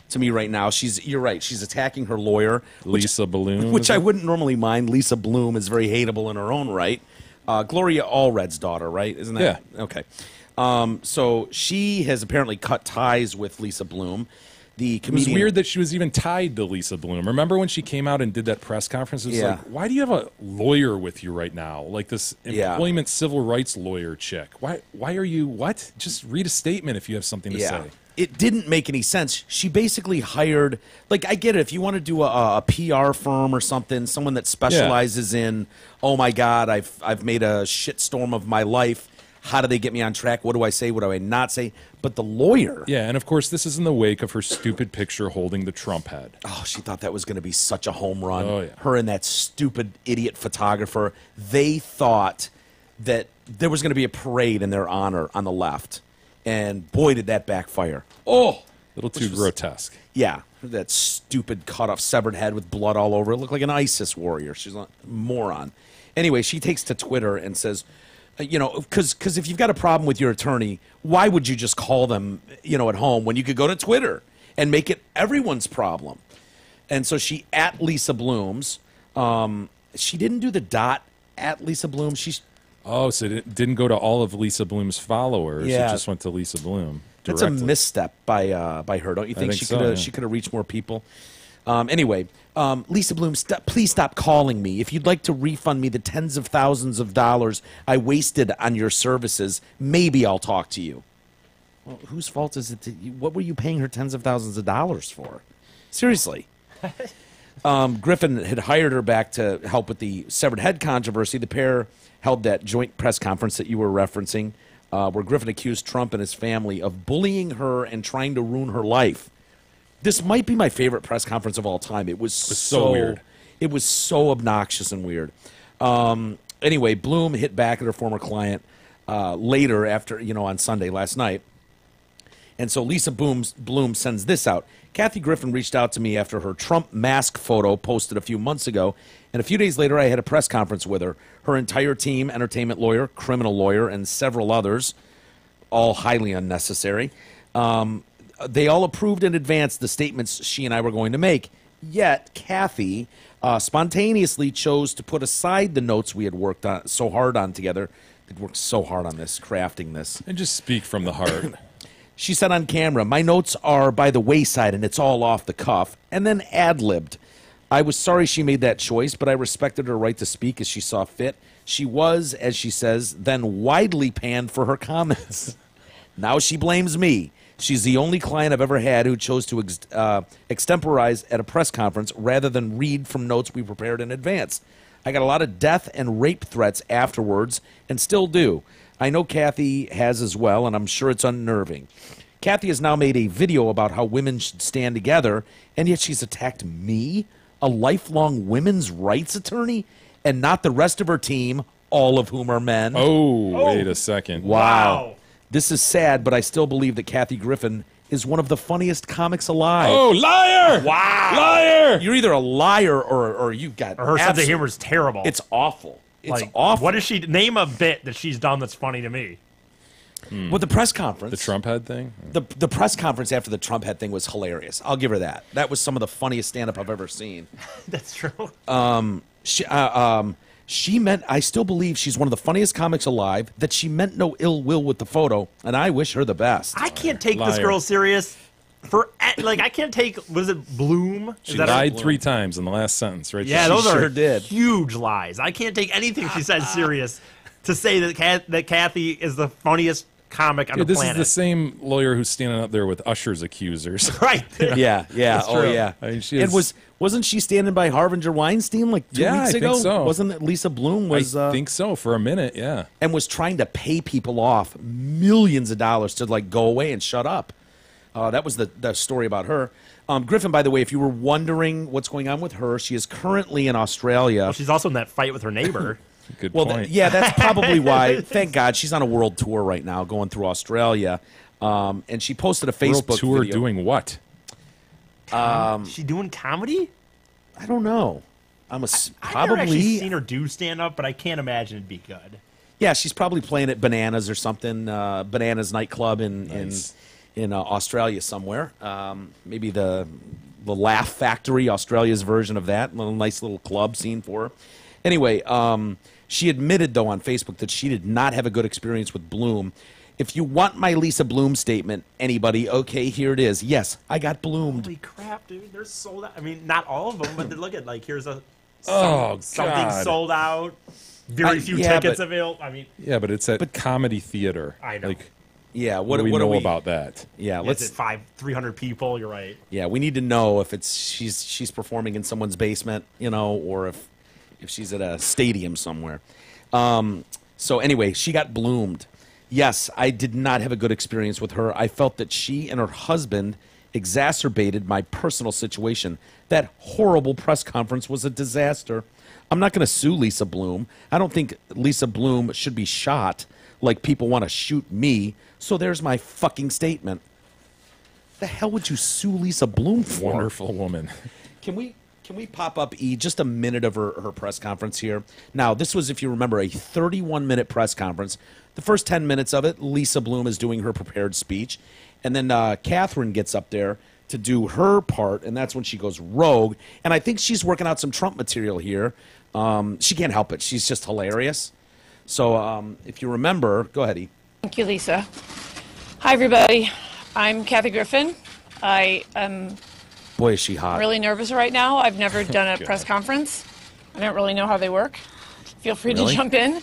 to me right now. You're right. She's attacking her lawyer, Lisa Bloom, which I wouldn't normally mind. Lisa Bloom is very hateable in her own right. Gloria Allred's daughter, right? Isn't that? Yeah. Okay. So she has apparently cut ties with Lisa Bloom. The comedian. It was weird that she was even tied to Lisa Bloom. Remember when she came out and did that press conference? It was like, why do you have a lawyer with you right now? Like this employment civil rights lawyer chick. Why are you, what? Just read a statement if you have something to say. It didn't make any sense. She basically hired, like, I get it. If you want to do a PR firm or something, someone that specializes in, oh my God, I've made a shitstorm of my life. How do they get me on track? What do I say? What do I not say? But the lawyer. Yeah, and of course, this is in the wake of her stupid picture holding the Trump head. Oh, she thought that was going to be such a home run. Oh, yeah. Her and that stupid idiot photographer. They thought that there was going to be a parade in their honor on the left. And boy, did that backfire. Oh! A little too grotesque. Yeah. That stupid cut-off severed head with blood all over it. Looked like an ISIS warrior. She's a moron. Anyway, she takes to Twitter and says, because if you've got a problem with your attorney, why would you just call them, at home when you could go to Twitter and make it everyone's problem? And so she at Lisa Bloom's. She didn't do the dot at Lisa Bloom. So it didn't go to all of Lisa Bloom's followers. Yeah. It just went to Lisa Bloom That's directly. a misstep by her, don't you think? She could have reached more people. Anyway, Lisa Bloom, please stop calling me. If you'd like to refund me the tens of thousands of dollars I wasted on your services, maybe I'll talk to you. Well, whose fault is it? What were you paying her tens of thousands of dollars for? Seriously. Griffin had hired her back to help with the severed head controversy. The pair held that joint press conference that you were referencing, where Griffin accused Trump and his family of bullying her and trying to ruin her life. This might be my favorite press conference of all time. It was so weird. It was so obnoxious and weird. Anyway, Bloom hit back at her former client later after, on Sunday last night. And so Lisa Bloom sends this out. Kathy Griffin reached out to me after her Trump mask photo posted a few months ago. And a few days later, I had a press conference with her. Her entire team, entertainment lawyer, criminal lawyer, and several others, all highly unnecessary. They all approved in advance the statements she and I were going to make. Yet, Kathy spontaneously chose to put aside the notes we had worked on so hard on together. They'd worked so hard on this, crafting this. And just speak from the heart. She said on camera, my notes are by the wayside and it's all off the cuff, and then ad-libbed. I was sorry she made that choice, but I respected her right to speak as she saw fit. She was, as she says, then widely panned for her comments. Now she blames me. She's the only client I've ever had who chose to extemporize at a press conference rather than read from notes we prepared in advance. I got a lot of death and rape threats afterwards, and still do. I know Kathy has as well, and I'm sure it's unnerving. Kathy has now made a video about how women should stand together, and yet she's attacked me, a lifelong women's rights attorney, and not the rest of her team, all of whom are men. Oh, wait a second. Wow. This is sad, but I still believe that Kathy Griffin is one of the funniest comics alive. Oh, liar! Wow. Liar! You're either a liar or you've got... Her sense of humor is terrible. It's awful. It's like, awful. What does she... Name a bit that she's done that's funny to me. Well, the press conference... The Trump head thing? The press conference after the Trump head thing was hilarious. I'll give her that. That was some of the funniest stand-up I've ever seen. That's true. She meant... I still believe she's one of the funniest comics alive, that she meant no ill will with the photo, and I wish her the best. I can't take this Liar. girl serious. I can't take... Was it Bloom? She lied 3 times in the last sentence, right? Yeah, She those sure are did. huge lies. I can't take anything she says serious to say that Kathy is the funniest comic on the This planet. is the same lawyer who's standing up there with Usher's accusers. Right. Yeah. Oh, true. yeah. I mean, she And is- wasn't she standing by Harbinger Weinstein like 2 Yeah, weeks I ago? think so. Wasn't it Lisa Bloom was I think so, for a minute, yeah. and was trying to pay people off millions of dollars to like go away and shut up. That was the story about her. Griffin, by the way, if you were wondering what's going on with her, she is currently in Australia. Well, she's also in that fight with her neighbor. Good Well, point. yeah, that's probably why. Thank God she's on a world tour right now, going through Australia. And she posted a World Facebook tour video. doing what? She doing comedy? I don't know. I've never actually probably. seen her do stand up, but I can't imagine it'd be good. Yeah, she's probably playing at Bananas or something. Bananas nightclub in Australia somewhere. Maybe the Laugh Factory, Australia's version of that. Nice little club scene for her. Anyway, she admitted, though, on Facebook that she did not have a good experience with Bloom. If you want my Lisa Bloom statement, anybody, okay, here it is. Yes, I got bloomed. Holy crap, dude! They're sold out. I mean, not all of them, but look at here's something God. sold out. Very few yeah, tickets but- available. I mean, Yeah, but it's at comedy theater. I know. Like, Yeah, what do we know about that? Yeah, let's let's. 300 people. You're right. Yeah, we need to know if it's she's performing in someone's basement, or if she's at a stadium somewhere. So anyway, she got bloomed. Yes, I did not have a good experience with her. I felt that she and her husband exacerbated my personal situation. That horrible press conference was a disaster. I'm not going to sue Lisa Bloom. I don't think Lisa Bloom should be shot like people want to shoot me. So there's my fucking statement. The hell would you sue Lisa Bloom for? Wonderful woman. Can we pop up just a minute of her press conference here? Now, this was, if you remember, a 31-minute press conference. The first 10 minutes of it, Lisa Bloom is doing her prepared speech. And then Catherine gets up there to do her part, and that's when she goes rogue. And I think she's working out some Trump material here. She can't help it. She's just hilarious. So if you remember, go ahead, E. Thank you, Lisa. Hi, everybody. I'm Kathy Griffin. I am Boy, is she hot. really nervous right now. I've never done a press conference. I don't really know how they work. Feel free to jump in.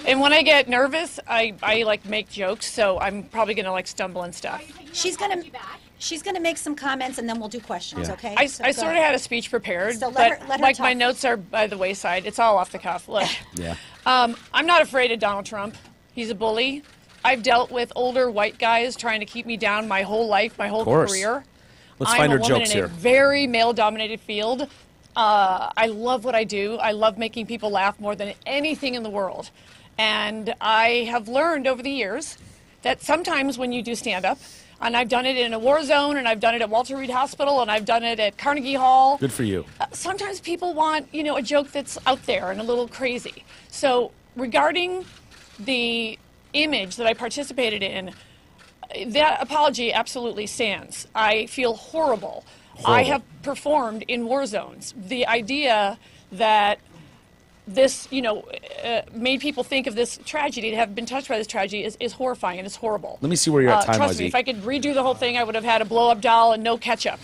And when I get nervous, I like make jokes, so I'm probably gonna stumble and stuff. She's gonna make some comments and then we'll do questions, okay? I So I go sort of ahead. had a speech prepared, So but let her my talk. notes are by the wayside. It's all off the cuff. Look, Yeah. I'm not afraid of Donald Trump. He's a bully. I've dealt with older white guys trying to keep me down my whole life, my whole course. career. Let's I'm find a her woman jokes in here. a very male-dominated field. I love what I do. I love making people laugh more than anything in the world. And I have learned over the years that sometimes when you do stand-up, and I've done it in a war zone, and I've done it at Walter Reed Hospital, and I've done it at Carnegie Hall. Good for you. Sometimes people want, a joke that's out there and a little crazy. So regarding the image that I participated in, that apology absolutely stands. I feel horrible. I have performed in war zones. The idea that this, made people think of this tragedy, to have been touched by this tragedy, is horrifying and it's horrible. Let me see where you're at time-wise, Trust me, E. if I could redo the whole thing, I would have had a blow-up doll and no ketchup.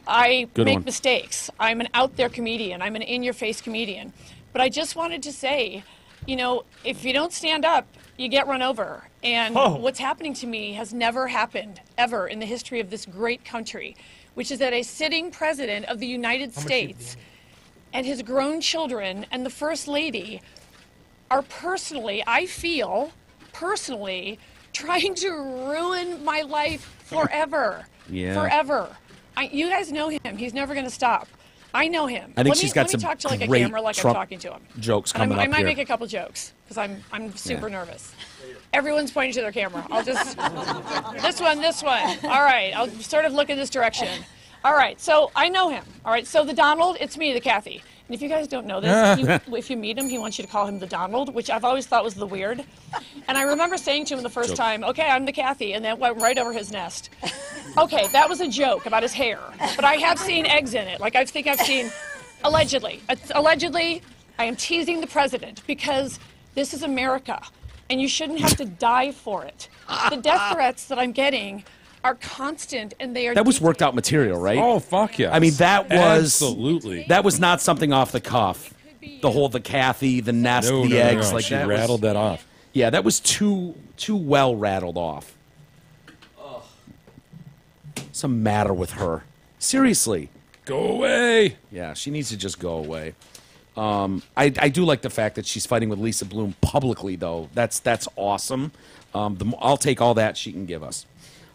I Good make one. mistakes. I'm an out there comedian. I'm an in-your-face comedian. But I just wanted to say, if you don't stand up, you get run over. And what's happening to me has never happened, ever, in the history of this great country, which is that a sitting president of the United States and his grown children and the First Lady are I feel personally, trying to ruin my life forever. Yeah. Forever. You guys know him. He's never going to stop. I know him. I think she's got some talk to like a great camera like Trump I'm talking to him. jokes And coming I up might here. make a couple jokes because I'm super nervous. Everyone's pointing to their camera. I'll just this one. All right, I'll sort of look in this direction. All right, so I know him. All right, so the Donald, it's me, the Kathy. And if you guys don't know this, if you meet him, he wants you to call him the Donald, which I've always thought was the weird. And I remember saying to him the first time, okay, I'm the Kathy, and that went right over his nest. Okay, that was a joke about his hair, but I have seen eggs in it. Like I think I've seen, allegedly, I am teasing the president because this is America, and you shouldn't have to die for it. The death threats that I'm getting are constant, and they are. That was worked out material, right? Oh, fuck yeah. I mean, that was absolutely. That was not something off the cuff. The Kathy, the nest, the eggs, like she that. rattled that off. Yeah, that was too well rattled off. What's the matter with her? Seriously. Go away. Yeah, she needs to just go away. I do like the fact that she's fighting with Lisa Bloom publicly, though. That's awesome. I'll take all that she can give us.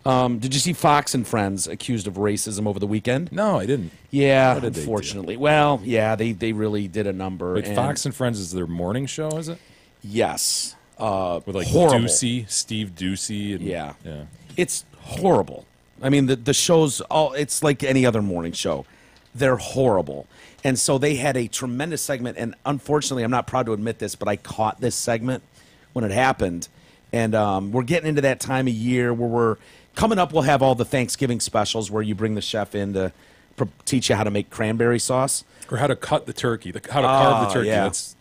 Did you see Fox and Friends accused of racism over the weekend? No, I didn't. Yeah, What did they do? unfortunately. Well, yeah, they really did a number. Wait, Fox and Friends is their morning show, is it? Yes. With like horrible. Steve Ducey. And, Yeah. Yeah. It's horrible. I mean, the show's it's like any other morning show. They're horrible. And so they had a tremendous segment, and unfortunately, I'm not proud to admit this, but I caught this segment when it happened. And we're getting into that time of year where we're coming up. We'll have all the Thanksgiving specials where you bring the chef in to teach you how to make cranberry sauce. Or how to cut the turkey, how to carve the turkey. Yeah. That's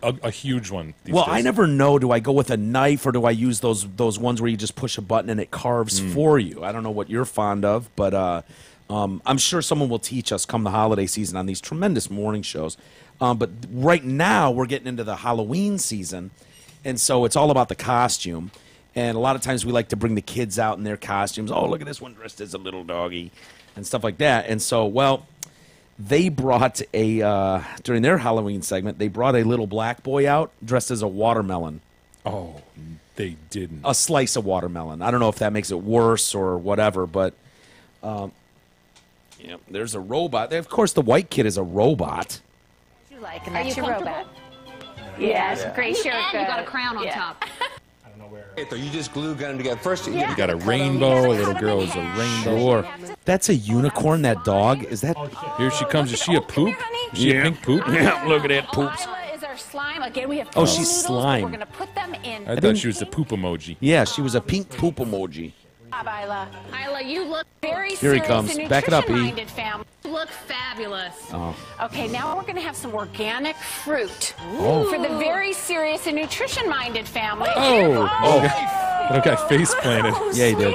a huge one these Well, days. I never know. Do I go with a knife or do I use those ones where you just push a button and it carves for you? I don't know what you're fond of, but I'm sure someone will teach us come the holiday season on these tremendous morning shows. But right now we're getting into the Halloween season, and so it's all about the costume. And a lot of times we like to bring the kids out in their costumes. Oh, look at this one dressed as a little doggy and stuff like that. And so, well, they brought during their Halloween segment, they brought a little black boy out dressed as a watermelon. Oh, they didn't. A slice of watermelon. I don't know if that makes it worse or whatever, but yeah, there's a robot. Of course, the white kid is a robot. You like, and that's your robot. Yes, great shirt. And you got a crown on top. So you just glue gun them together. First, You got a rainbow. A little girl is a rainbow. Sure. That's a unicorn, that dog? Is that... Here she comes. Is she a poop? Is she a pink poop? Yeah, look at that poops. Isla is our slime. Again, we have Oh, pool she's noodles, slime. We're going to put them in. I thought she was the poop emoji. Yeah, she was a pink poop emoji. Isla. Isla, you look very Here he serious comes. and Back it up, E. nutrition-minded family. You look fabulous. Oh. Okay, now we're going to have some organic fruit. Oh. For the very serious and nutrition-minded family. Oh. That guy face planted. Yeah, he did.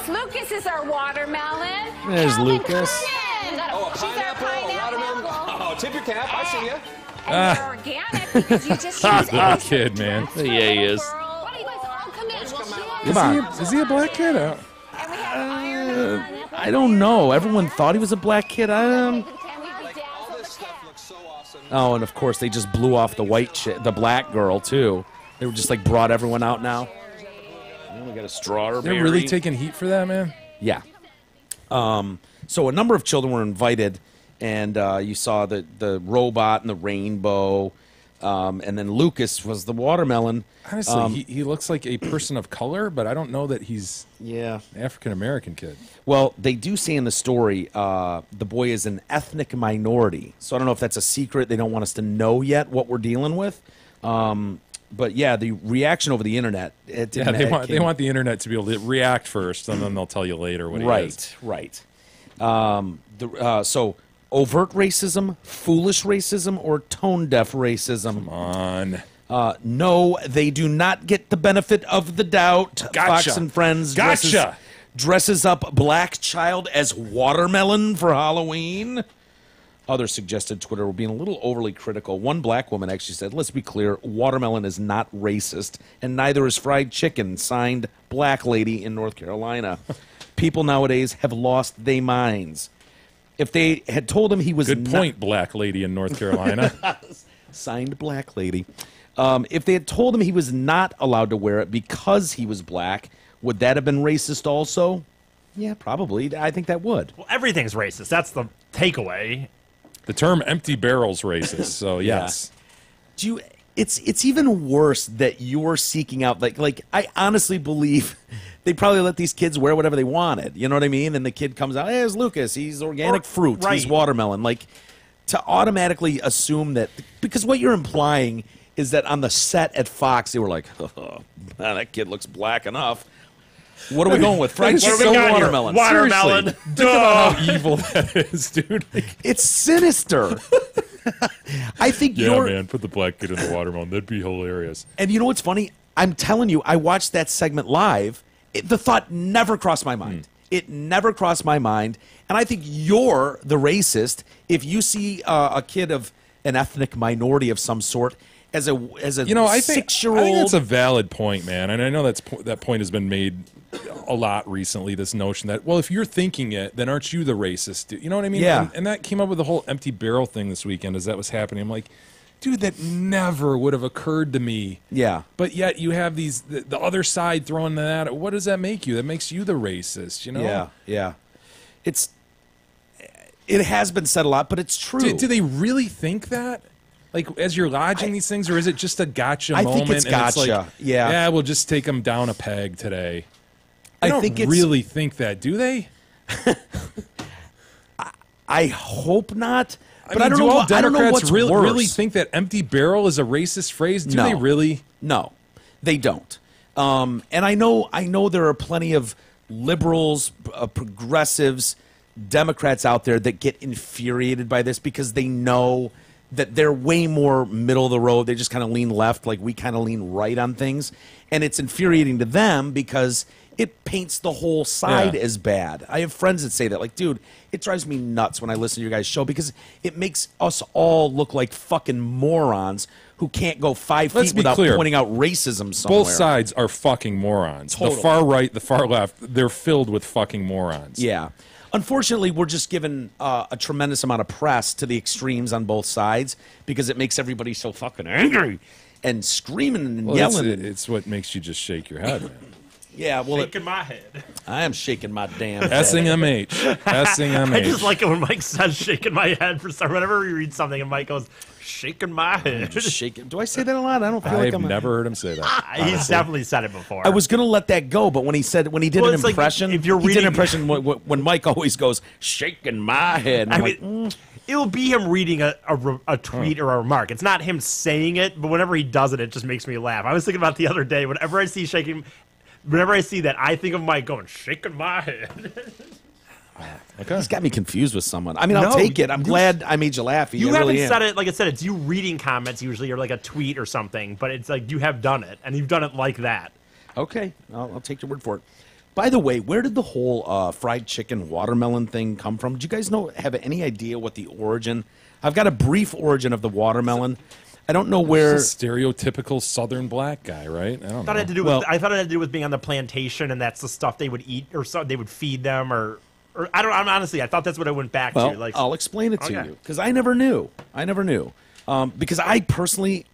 Lucas is our watermelon. There's Calvin, Lucas. come in. oh, a She's our pineapple, a watermelon. Oh, tip your cap. I see ya. And they're organic because you just use Black kid, man. Yeah, he is. What do you guys all come in? Come on. Is he a black kid? I don't know. Everyone thought he was a black kid. All this stuff looks so awesome. Oh, and of course they just blew off the black girl too. They were just like brought everyone out now. We got a strawberry. They're really taking heat for that, man. Yeah. So a number of children were invited, and you saw the robot and the rainbow, and then Lucas was the watermelon. Honestly, he looks like a person of color, but I don't know that he's an African-American kid. Well, they do say in the story the boy is an ethnic minority. So I don't know if that's a secret. They don't want us to know yet what we're dealing with. But yeah, the reaction over the internet. They want the internet to be able to react first, and then they'll tell you later what it is. Right. So overt racism, foolish racism, or tone-deaf racism? Come on. No, they do not get the benefit of the doubt. Gotcha. Fox and Friends dresses up black child as watermelon for Halloween. Others suggested Twitter were being a little overly critical. One black woman actually said, let's be clear, watermelon is not racist, and neither is fried chicken, signed black lady in North Carolina. People nowadays have lost their minds. If they had told him he was Good point, black lady in North Carolina. Signed black lady. If they had told him he was not allowed to wear it because he was black, would that have been racist also? Yeah, probably. I think that would. Well, everything's racist. That's the takeaway. The term empty barrel's racist, so yes. Do you, it's even worse that you're seeking out, like I honestly believe they probably let these kids wear whatever they wanted. You know what I mean? And the kid comes out, hey, it's Lucas. He's organic fruit. Right. He's watermelon. Like, to automatically assume that, because what you're implying is that on the set at Fox, they were like, oh, man, that kid looks black enough. What are we going with? Fried chicken or watermelon? Watermelon. Think about how evil that is, dude. It's sinister. I think man, put the black kid in the watermelon. That'd be hilarious. And you know what's funny? I'm telling you, I watched that segment live. The thought never crossed my mind. It never crossed my mind. And I think you're the racist if you see a kid of an ethnic minority of some sort as a I think 6-year-old. I think that's a valid point, man. And I know that point has been made a lot recently, this notion that, well, if you're thinking it, then aren't you the racist? You know what I mean? Yeah. And that came up with the whole empty barrel thing this weekend as that was happening. I'm like, dude, that never would have occurred to me. Yeah. But yet you have the other side throwing that. What does that make you? That makes you the racist, you know? Yeah. It has been said a lot, but it's true. Do they really think that? Like, as you're lodging these things, or is it just a gotcha I moment? think it's gotcha. And it's like, yeah, we'll just take them down a peg today. I think don't really think that, do they? I hope not. But I don't do know. all I don't know Democrats what's worse. really think that empty barrel is a racist phrase? Do they really? No, they don't. And I know there are plenty of liberals, progressives, Democrats out there that get infuriated by this because they know that they're way more middle of the road. They just kind of lean left, like we kind of lean right on things. And it's infuriating to them because it paints the whole side as bad. I have friends that say that, like, dude, it drives me nuts when I listen to your guys' show because it makes us all look like fucking morons who can't go 5 feet without pointing out racism somewhere. Both sides are fucking morons. Totally. The far right, the far left, they're filled with fucking morons. Yeah. Unfortunately, we're just given a tremendous amount of press to the extremes on both sides because it makes everybody so fucking angry and screaming and yelling. It's what makes you just shake your head, man. Yeah, well, shaking my head. I am shaking my damn head. S-ing-M-H. S-ing-M-H. I just like it when Mike says shaking my head for some. Whenever we read something and Mike goes, shaking my head. Shaking. Do I say that a lot? I don't feel like I've never heard him say that. He's definitely said it before. I was gonna let that go, but when he did an impression, like if you're he did reading, an impression when Mike always goes shaking my head. And I'm like, it'll be him reading a tweet or a remark. It's not him saying it, but whenever he does it, it just makes me laugh. I was thinking about the other day. Whenever I see that, I think of Mike going shaking my head. Okay. He's got me confused with someone. I mean, I'll take it. I'm glad I made you laugh. You haven't said it. Like I said, it's you reading comments usually, or like a tweet or something. But it's like you have done it, and you've done it like that. Okay, I'll take your word for it. By the way, where did the whole fried chicken watermelon thing come from? Do you guys have any idea what the origin? I've got a brief origin of the watermelon. I don't know where. It's a stereotypical Southern black guy, right? I don't know. I thought it had to do with being on the plantation, and that's the stuff they would eat, or so they would feed them, or I don't. Honestly, I thought that's what I went back to. Like, I'll explain it to you because I never knew. Because I personally,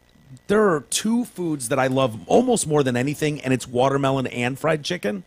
there are two foods that I love almost more than anything, and it's watermelon and fried chicken.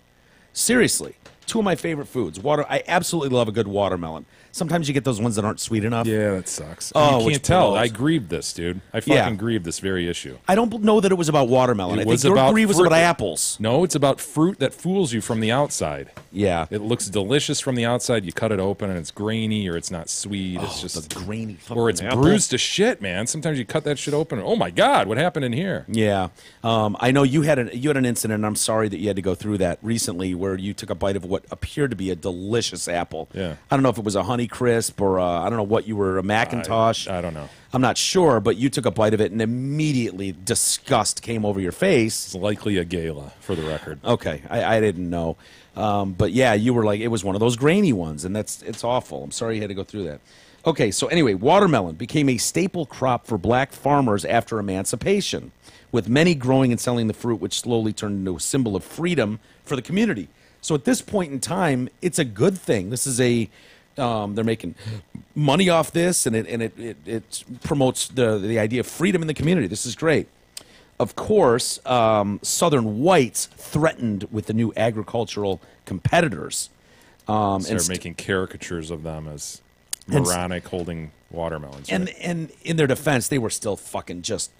Seriously, two of my favorite foods. I absolutely love a good watermelon. Sometimes you get those ones that aren't sweet enough. Yeah, that sucks. Oh, you can't tell. I grieved this, dude. I fucking grieved this very issue. I don't know that it was about watermelon. I think your grieve was about apples. No, it's about fruit that fools you from the outside. Yeah. It looks delicious from the outside. You cut it open and it's grainy or it's not sweet. It's just the grainy or it's apple. bruised to shit, man. Sometimes you cut that shit open and, oh my God, what happened in here? Yeah. I know you had an incident, and I'm sorry that you had to go through that recently where you took a bite of what appeared to be a delicious apple. Yeah. I don't know if it was a honeycomb Crisp or I don't know what you were, a Macintosh. I don't know. I'm not sure, but you took a bite of it and immediately disgust came over your face. It's likely a gala, for the record. Okay, I didn't know. But yeah, you were like, it was one of those grainy ones, and it's awful. I'm sorry you had to go through that. Okay, so anyway, watermelon became a staple crop for black farmers after emancipation, with many growing and selling the fruit, which slowly turned into a symbol of freedom for the community. So at this point in time, it's a good thing. This is they're making money off this, and it promotes the idea of freedom in the community. This is great. Of course, Southern whites threatened with the new agricultural competitors. They're making caricatures of them as moronic holding watermelons. Right? And in their defense, they were still fucking just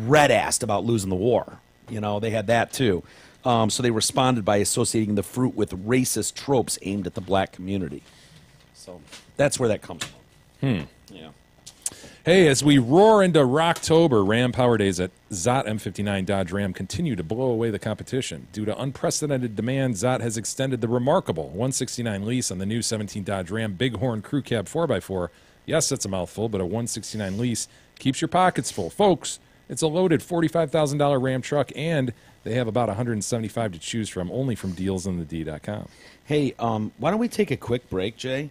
red-assed about losing the war. You know, they had that too. So they responded by associating the fruit with racist tropes aimed at the black community. So that's where that comes from. Yeah. Hey, as we roar into Rocktober, Ram Power Days at Zott M59 Dodge Ram continue to blow away the competition. Due to unprecedented demand, Zott has extended the remarkable 169 lease on the new 17 Dodge Ram Bighorn Crew Cab 4x4. Yes, that's a mouthful, but a 169 lease keeps your pockets full. Folks, it's a loaded $45,000 Ram truck, and they have about 175 to choose from, only from dealsonthed.com. Hey, why don't we take a quick break, Jay?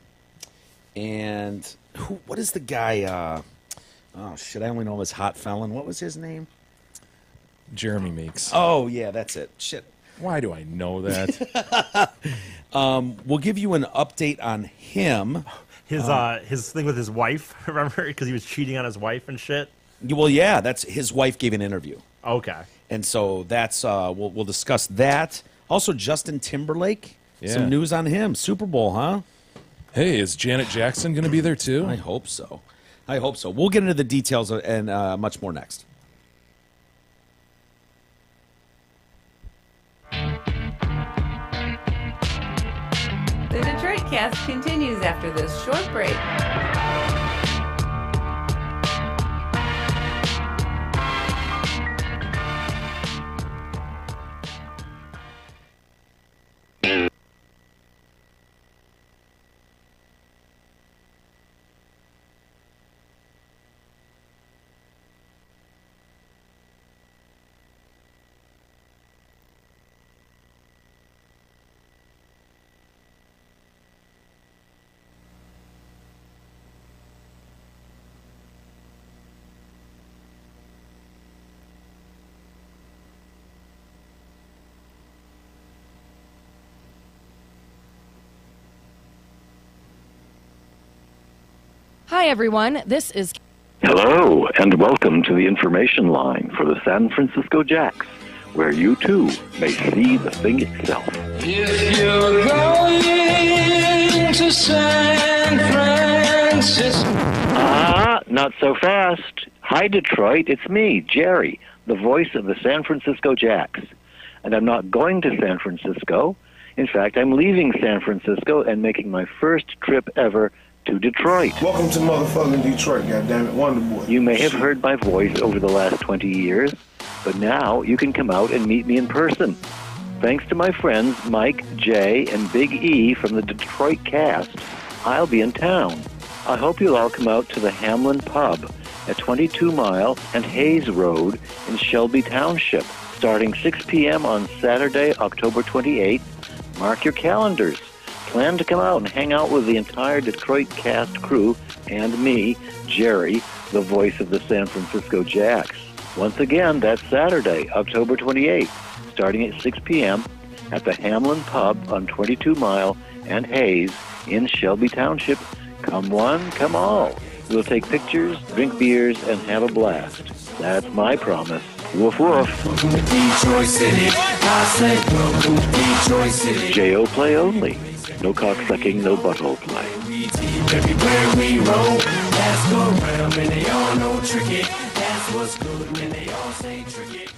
And what is the guy... Oh, shit, I only know his hot felon. What was his name? Jeremy Meeks. Oh, yeah, that's it. Shit. Why do I know that? We'll give you an update on him. His thing with his wife, remember? Because he was cheating on his wife and shit? Well, yeah, that's his wife gave an interview. Okay. And so that's, we'll discuss that. Also, Justin Timberlake. Yeah. Some news on him. Super Bowl, huh? Hey, is Janet Jackson going to be there too? I hope so. I hope so. We'll get into the details and much more next. The Detroit Cast continues after this short break. Hi, everyone. This is... Hello, and welcome to the information line for the San Francisco Jacks, where you, too, may see the thing itself. If you're going to San Francisco... Not so fast. Hi, Detroit. It's me, Jerry, the voice of the San Francisco Jacks. And I'm not going to San Francisco. In fact, I'm leaving San Francisco and making my first trip ever to Detroit. Welcome to motherfucking Detroit, goddammit, Wonder Boy. You may have heard my voice over the last 20 years, but now you can come out and meet me in person. Thanks to my friends Mike, Jay, and Big E from the Detroit Cast, I'll be in town. I hope you'll all come out to the Hamlin Pub at 22 Mile and Hayes Road in Shelby Township, starting 6 p.m. on Saturday, October 28th. Mark your calendars. Plan to come out and hang out with the entire Detroit Cast crew and me, Jerry, the voice of the San Francisco Jacks. Once again, that's Saturday, October 28th, starting at 6 p.m. at the Hamlin Pub on 22 Mile and Hayes in Shelby Township. Come one, come all. We'll take pictures, drink beers, and have a blast. That's my promise. Woof woof. Welcome to Detroit City. I said welcome to Detroit City. J.O. play only. No cocksucking, no butthole play. Everywhere we roll, that's go round, and they all know tricky. That's what's good when they all say tricky.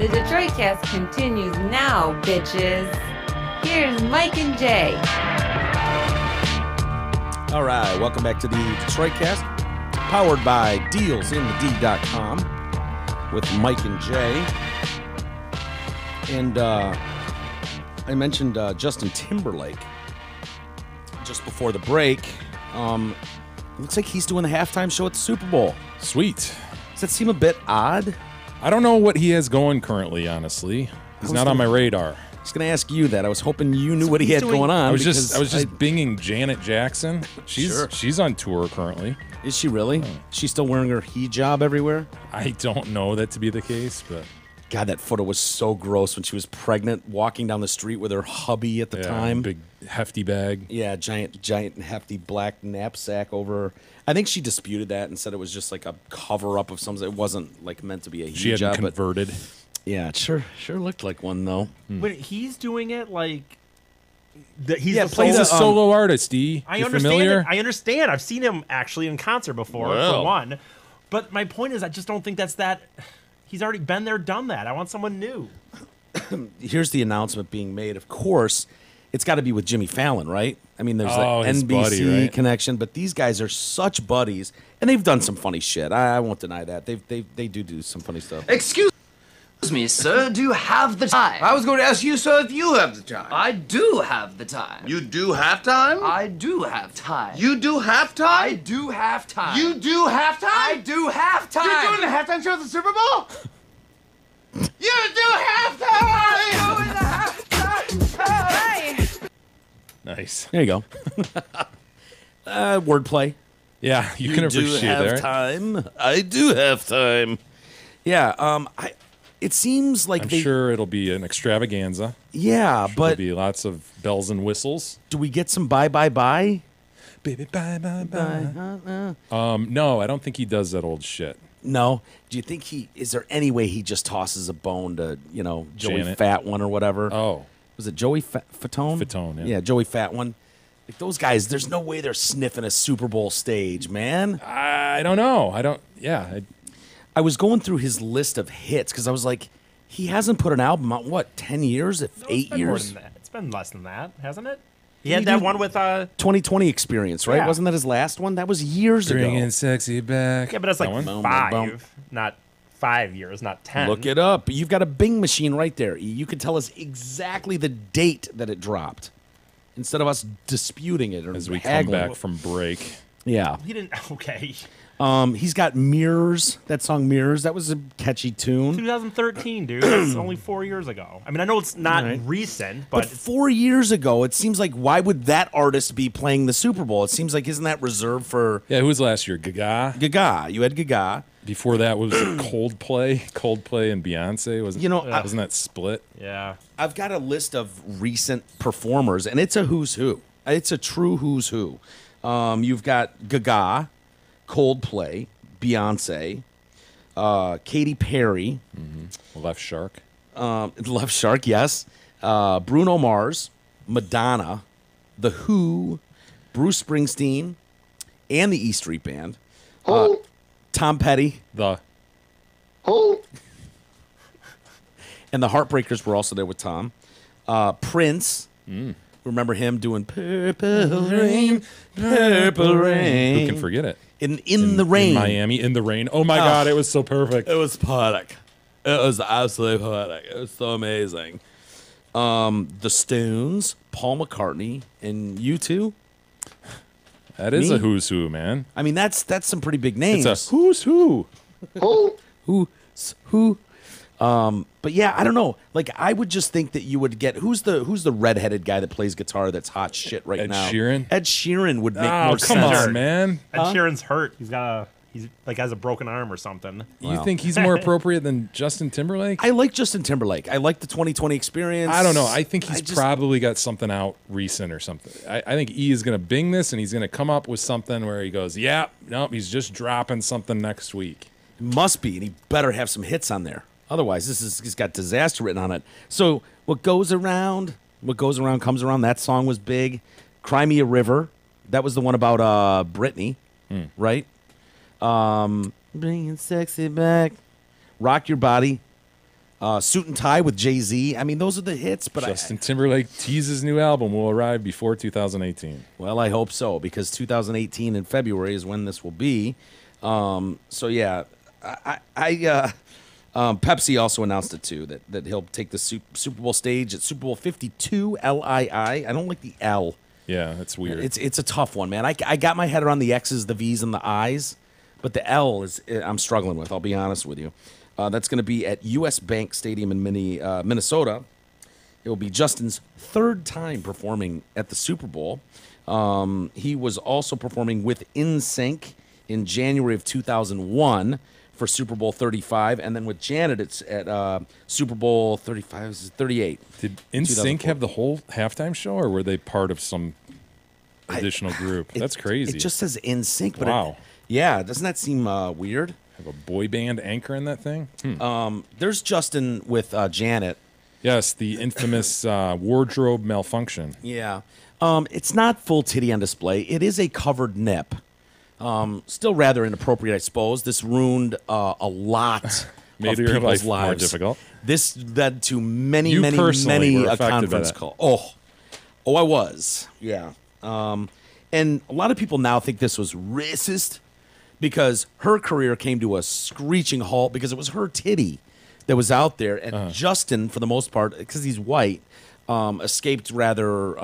The Detroit Cast continues now, bitches. Here's Mike and Jay. All right, welcome back to the Detroit Cast, powered by DealsInTheD.com with Mike and Jay. And I mentioned Justin Timberlake just before the break. Looks like he's doing the halftime show at the Super Bowl. Sweet. Does that seem a bit odd? I don't know what he has going currently, honestly. He's not on my radar. I was going to ask you that. I was hoping you knew what he had going on. I was just binging Janet Jackson. She's on tour currently. Is she really? She's still wearing her hijab everywhere? I don't know that to be the case, but God, that photo was so gross when she was pregnant, walking down the street with her hubby at the time. Big hefty bag. Yeah, giant hefty black knapsack over her. I think she disputed that and said it was just like a cover up of something. It wasn't like meant to be a hijab. She hadn't converted. Yeah, it sure looked like one though. But he's doing it like he's he's a solo artist. I understand. Familiar? I understand. I've seen him actually in concert before, for one. But my point is, I just don't think that's that. He's already been there, done that. I want someone new. Here's the announcement being made. Of course, it's got to be with Jimmy Fallon, right? I mean, there's his NBC buddy, right? connection, but these guys are such buddies, and they've done some funny shit. I won't deny that. They do some funny stuff. Excuse me, sir. Do you have the time? I was going to ask you, sir, if you have the time. I do have the time. You do have time? I do have time. You do have time? I do have time. You do have time? I do have time. You're doing the halftime show at the Super Bowl? You do have time! I'm doing the halftime show! Nice. There you go. Wordplay. Yeah, you can appreciate have that. Time. I do have time. Yeah. It seems like I'm sure it'll be an extravaganza. Yeah, but there'll be lots of bells and whistles. Do we get some bye bye bye? Baby, bye bye bye. No, I don't think he does that old shit. No. Do you think is there any way he just tosses a bone to, Joey Janet. Fat One or whatever? Oh. Was it Joey Fatone? Fatone, yeah. Yeah, Joey Fat One. Like those guys, there's no way they're sniffing a Super Bowl stage, man. I don't know. I was going through his list of hits because I was like, he hasn't put an album out, 10 years? 8 years? More than that. It's been less than that, hasn't it? He had that one with 2020 Experience, right? Yeah. Wasn't that his last one? That was years ago. Bringing sexy back. Yeah, but it's like not 5 years, not 10. Look it up. You've got a Bing machine right there. You can tell us exactly the date that it dropped instead of us disputing it or as we haggling. come back from break. Yeah. He didn't. Okay. He's got Mirrors. That song Mirrors. That was a catchy tune. 2013, dude. That's only 4 years ago. I mean, I know it's not recent, but 4 years ago, it seems like why would that artist be playing the Super Bowl? It seems like isn't that reserved for? Yeah, who was last year? Gaga. Gaga. You had Gaga. Before that was Coldplay and Beyonce. Wasn't that split? Yeah. I've got a list of recent performers, and it's a who's who. It's a true who's who. You've got Gaga, Coldplay, Beyonce, Katy Perry, Left Shark. Left Shark, yes. Bruno Mars, Madonna, The Who, Bruce Springsteen, and the E Street Band. Tom Petty. And the Heartbreakers were also there with Tom. Prince. Remember him doing Purple Rain, Purple Rain. Who can forget it? In the rain. In Miami, in the rain. Oh, my God, it was so perfect. It was poetic. It was absolutely poetic. It was so amazing. The Stones, Paul McCartney, and U2. That is a who's who, man. I mean, that's some pretty big names. It's a who's who. Who's who? But yeah, I don't know. Like, I would just think that you would get who's the redheaded guy that plays guitar that's hot shit right now? Ed Sheeran. Ed Sheeran would make more sense. Come on, man. Ed Sheeran's hurt. He's has a broken arm or something. You think he's more appropriate than Justin Timberlake? I like Justin Timberlake. I like the 2020 Experience. I don't know. I think he's probably got something out recent or something. I think E is going to bing this, and he's going to come up with something where he goes, yeah, nope, he's just dropping something next week. Must be, and he better have some hits on there. Otherwise, he's got disaster written on it. So what goes around comes around. That song was big. Cry Me a River. That was the one about Britney, right? Bringing sexy back. Rock Your Body. Suit and Tie with Jay-Z. I mean, those are the hits. But Justin Timberlake teases new album will arrive before 2018. Well, I hope so, because 2018 in February is when this will be. So yeah, Pepsi also announced it too, that he'll take the Super Bowl stage at Super Bowl 52 LII. I don't like the L. Yeah, that's weird. It's a tough one, man. I got my head around the X's, the V's, and the I's, but the L is I'm struggling with. I'll be honest with you. That's going to be at U.S. Bank Stadium in Minnesota. It will be Justin's third time performing at the Super Bowl. He was also performing with NSYNC in January of 2001 for Super Bowl 35, and then with Janet, it's at Super Bowl 38. Did NSYNC have the whole halftime show, or were they part of some additional group? That's crazy. It just says NSYNC, but wow. Doesn't that seem weird? Have a boy band anchor in that thing? There's Justin with Janet. Yes, the infamous wardrobe malfunction. Yeah. It's not full titty on display. It is a covered nip. Still rather inappropriate, I suppose. This ruined a lot Made of your people's life more lives. difficult. This led to many You personally were a affected by conference that. call. Oh, I was. Yeah. And a lot of people now think this was racist because her career came to a screeching halt because it was her titty that was out there, and Justin, for the most part, because he's white, escaped rather,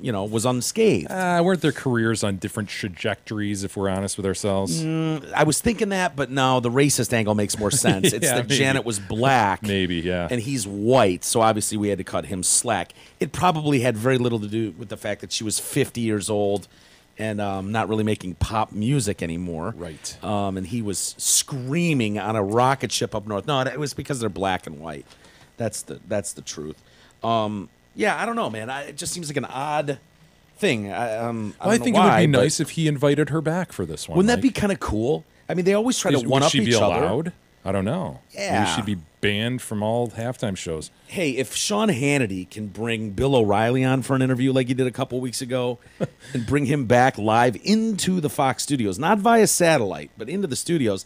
was unscathed. Weren't their careers on different trajectories, if we're honest with ourselves? I was thinking that, but no, the racist angle makes more sense. It's that maybe. Janet was black. Maybe, yeah. And he's white, so obviously we had to cut him slack. It probably had very little to do with the fact that she was 50 years old and not really making pop music anymore. Right. And he was screaming on a rocket ship up north. No, it was because they're black and white. That's the truth. Yeah, I don't know, man. It just seems like an odd thing. I think it would be nice if he invited her back for this one. Wouldn't that be kind of cool? I mean, they always try to one-up each other. Would she be allowed? I don't know. Yeah. Maybe she'd be banned from all halftime shows. Hey, if Sean Hannity can bring Bill O'Reilly on for an interview like he did a couple weeks ago and bring him back live into the Fox studios, not via satellite, but into the studios,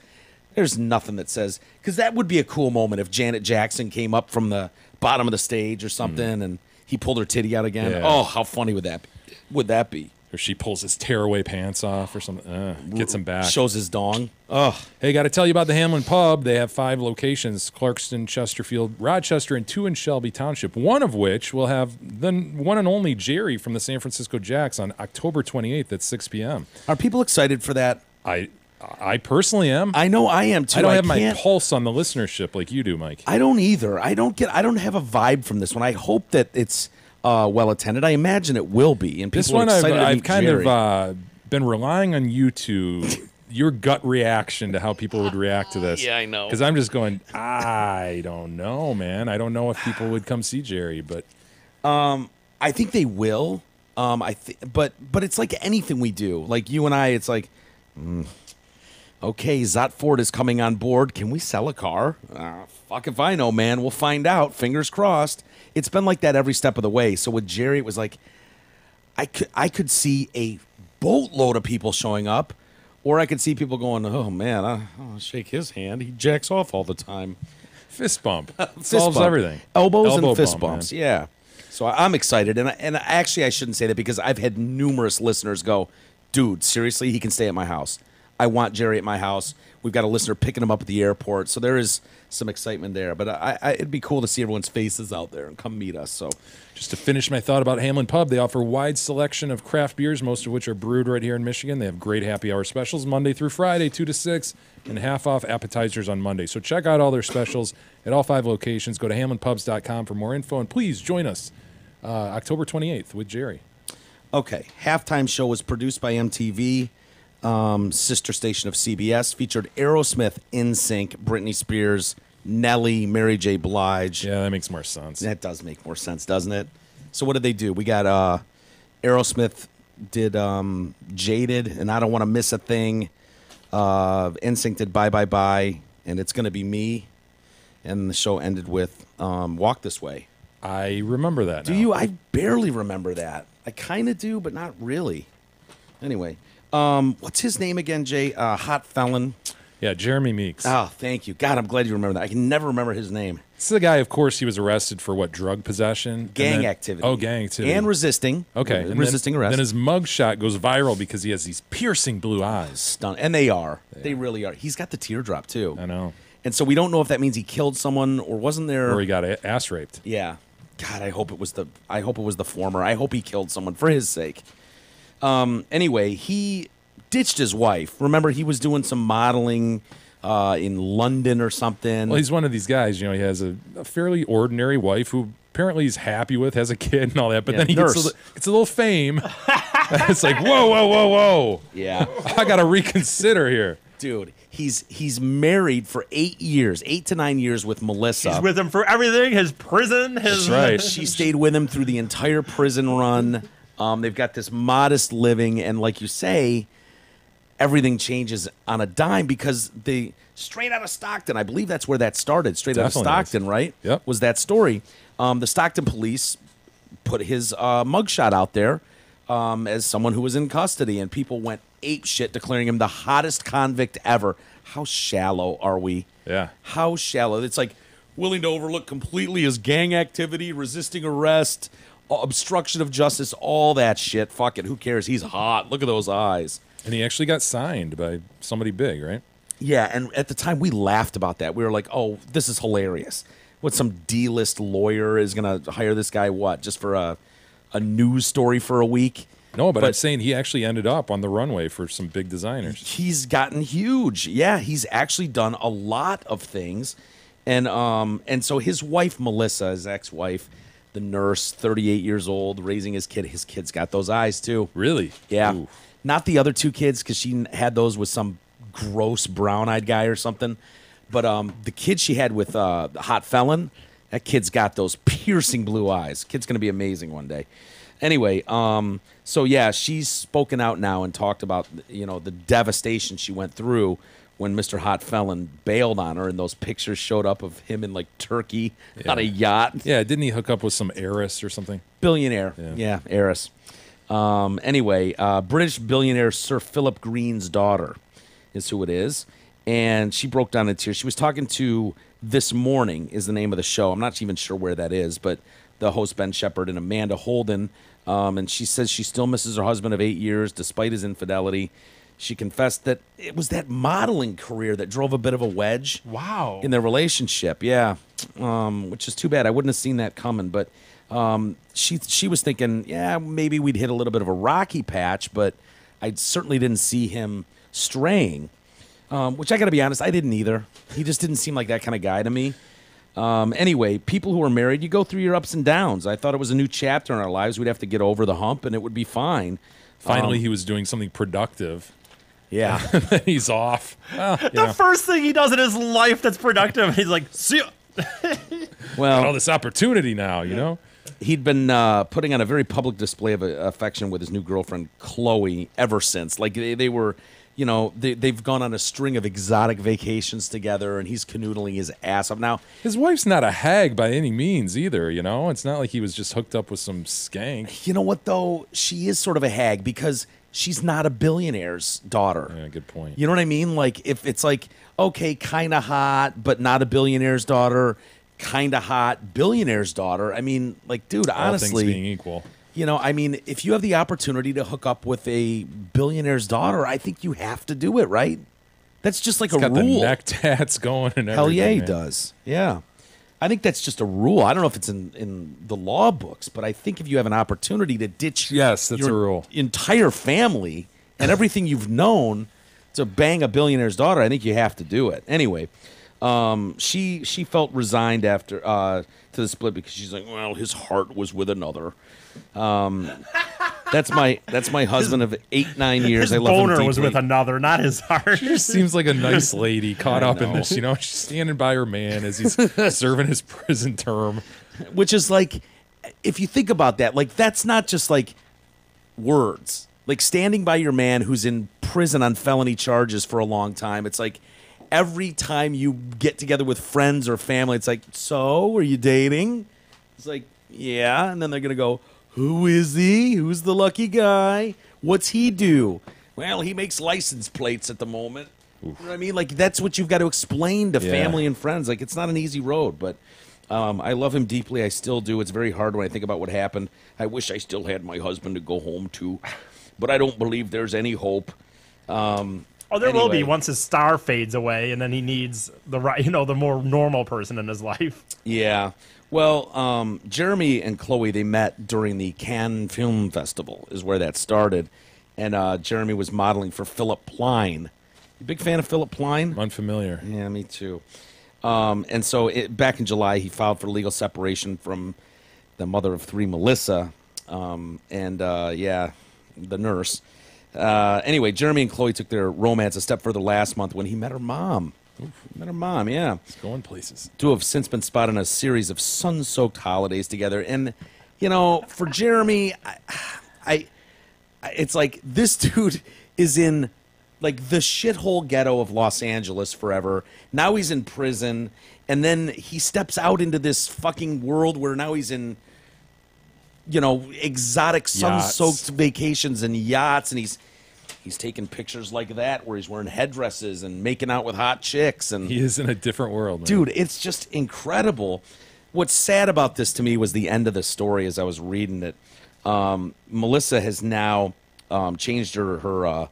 there's nothing that says, because that would be a cool moment if Janet Jackson came up from the bottom of the stage or something and he pulled her titty out again. Yeah. Oh, how funny would that be? Or she pulls his tearaway pants off or something. Gets him back. Shows his dong. Oh. Hey, got to tell you about the Hamlin Pub. They have 5 locations, Clarkston, Chesterfield, Rochester, and 2 in Shelby Township, one of which will have the one and only Jerry from the San Francisco Jacks on October 28th at 6 p.m. Are people excited for that? I personally am. I know I am, too. I don't have my pulse on the listenership like you do, Mike. I don't either. I don't have a vibe from this one. I hope that it's well attended. I imagine it will be. And This people one are excited to I've meet kind Jerry. of been relying on you to your gut reaction to how people would react to this. Yeah, I know. Because I'm just going, I don't know, man. I don't know if people would come see Jerry, but I think they will. But it's like anything we do. Like you and I, it's like, okay, Zot Ford is coming on board. Can we sell a car? Fuck if I know, man. We'll find out. Fingers crossed. It's been like that every step of the way. So with Jerry, it was like I could see a boatload of people showing up, or I could see people going, "Oh man, I'll shake his hand. He jacks off all the time." Fist bump Fist solves bump. everything. Elbows Elbow and fist bump, bumps. man. Yeah. So I'm excited, and actually I shouldn't say that because I've had numerous listeners go, "Dude, seriously, he can stay at my house. I want Jerry at my house." We've got a listener picking him up at the airport, so there is some excitement there. But it'd be cool to see everyone's faces out there and come meet us. So, just to finish my thought about Hamlin Pub, they offer a wide selection of craft beers, most of which are brewed right here in Michigan. They have great happy hour specials Monday through Friday, 2 to 6, and half off appetizers on Monday. So check out all their specials at all 5 locations. Go to hamlinpubs.com for more info, and please join us October 28th with Jerry. Okay, halftime show was produced by MTV. Sister station of CBS, featured Aerosmith, NSYNC, Britney Spears, Nelly, Mary J. Blige. Yeah, that makes more sense. That does make more sense, doesn't it? So what did they do? We got Aerosmith did Jaded and I Don't Want to Miss a Thing. NSYNC did Bye Bye Bye, and It's Gonna Be Me. And the show ended with Walk This Way. I remember that. Do you? I barely remember that. I kind of do, but not really. Anyway. What's his name again, Jay? Hot Felon. Yeah, Jeremy Meeks. Oh, thank you. God, I'm glad you remember that. I can never remember his name. This is the guy, of course, he was arrested for what, drug possession? Gang activity. Oh, gang activity. And resisting. Okay. And resisting arrest. Then his mugshot goes viral because he has these piercing blue eyes. And they are. Yeah. They really are. He's got the teardrop, too. I know. And so we don't know if that means he killed someone or wasn't there. Or he got ass raped. Yeah. God, I hope it was the former. I hope he killed someone for his sake. Anyway, he ditched his wife. Remember, he was doing some modeling in London or something. Well, he's one of these guys. He has a fairly ordinary wife who apparently he's happy with, has a kid and all that. But then he gets a little fame. It's like, whoa. Yeah. I got to reconsider here. Dude, he's married for 8 to 9 years with Melissa. She's with him for everything. His prison. His That's right. She stayed with him through the entire prison run. They've got this modest living, and like you say, everything changes on a dime because they straight out of Stockton. I believe that's where that started. Straight out of Stockton, right? Yep. Was that story? The Stockton police put his mugshot out there as someone who was in custody, and people went ape shit, declaring him the hottest convict ever. How shallow are we? Yeah. How shallow. It's like willing to overlook completely his gang activity, resisting arrest, obstruction of justice, all that shit. Fuck it. Who cares? He's hot. Look at those eyes. And he actually got signed by somebody big, right? Yeah, and at the time we laughed about that. We were like, oh, this is hilarious. What, some D-list lawyer is going to hire this guy, what, just for a news story for a week? No, but I'm saying he actually ended up on the runway for some big designers. He's gotten huge. Yeah, he's actually done a lot of things. And so his wife, Melissa, his ex-wife, the nurse, 38 years old, raising his kid's got those eyes too. Really? Yeah. Ooh. Not the other two kids because she had those with some gross brown-eyed guy or something. But the kid she had with Hot Felon, that kid's got those piercing blue eyes. Kid's going to be amazing one day. Anyway, so yeah, she's spoken out now and talked about, the devastation she went through when Mr. Hot Felon bailed on her and those pictures showed up of him in, like, Turkey on a yacht. Yeah, didn't he hook up with some heiress or something? Billionaire. Yeah, heiress. Anyway, British billionaire Sir Philip Green's daughter is who it is. And she broke down in tears. She was talking to This Morning is the name of the show. I'm not even sure where that is, but the host Ben Shepherd and Amanda Holden. And she says she still misses her husband of 8 years despite his infidelity. She confessed that it was that modeling career that drove a bit of a wedge in their relationship. Yeah, which is too bad. I wouldn't have seen that coming. But she was thinking, yeah, maybe we'd hit a little bit of a rocky patch, but I certainly didn't see him straying, which I got to be honest, I didn't either. He just didn't seem like that kind of guy to me. Anyway, people who are married, you go through your ups and downs. I thought it was a new chapter in our lives. We'd have to get over the hump, and it would be fine. Finally, he was doing something productive. Yeah. He's off. The first thing he does in his life that's productive, he's like, see ya. Well, got all this opportunity now, He'd been putting on a very public display of affection with his new girlfriend, Chloe, ever since. Like, they were, they've gone on a string of exotic vacations together, and he's canoodling his ass off. Now, his wife's not a hag by any means either, It's not like he was just hooked up with some skank. You know what, though? She is sort of a hag because she's not a billionaire's daughter. Yeah, good point. You know what I mean? Like, if it's like, okay, kind of hot, but not a billionaire's daughter, kind of hot, billionaire's daughter. I mean, like, dude, honestly. All things being equal. If you have the opportunity to hook up with a billionaire's daughter, I think you have to do it, right? That's just like He's a got rule. The neck tats going and everything. Hell yeah, he man. does. Yeah. I think that's just a rule. I don't know if it's in the law books, but I think if you have an opportunity to ditch that's your a rule. Entire family and everything you've known to bang a billionaire's daughter, I think you have to do it. Anyway, she felt resigned after to the split because she's like, well, his heart was with another. That's my husband of 8-9 years. His I love him boner deeply. was with another, not his heart. She just seems like a nice lady caught up in this, She's standing by her man as he's serving his prison term. Which is like, if you think about that, like, that's not just like words. Like, standing by your man who's in prison on felony charges for a long time. It's like every time you get together with friends or family, it's like, so, are you dating? It's like, yeah. And then they're going to go, who is he? Who's the lucky guy? What's he do? Well, he makes license plates at the moment. You know what I mean? Like, that's what you've got to explain to family and friends. Like, it's not an easy road. But I love him deeply. I still do. It's very hard when I think about what happened. I wish I still had my husband to go home to, but I don't believe there's any hope. There will be once his star fades away, and then he needs the more normal person in his life. Yeah. Well, Jeremy and Chloe, they met during the Cannes Film Festival, is where that started. And Jeremy was modeling for Philip Plein. You big fan of Philip Plein? Unfamiliar. Yeah, me too. And so back in July, he filed for legal separation from the mother of three, Melissa, the nurse. Anyway, Jeremy and Chloe took their romance a step further last month when he met her mom. Yeah. It's going places. Two have since been spotted in a series of sun-soaked holidays together. And, for Jeremy, it's like this dude is in like the shithole ghetto of Los Angeles forever. Now he's in prison, and then he steps out into this fucking world where now he's in, exotic sun-soaked vacations and yachts, and he's taking pictures like that where he's wearing headdresses and making out with hot chicks. And he is in a different world, man. Dude, it's just incredible. What's sad about this to me was the end of the story as I was reading it. Melissa has now changed her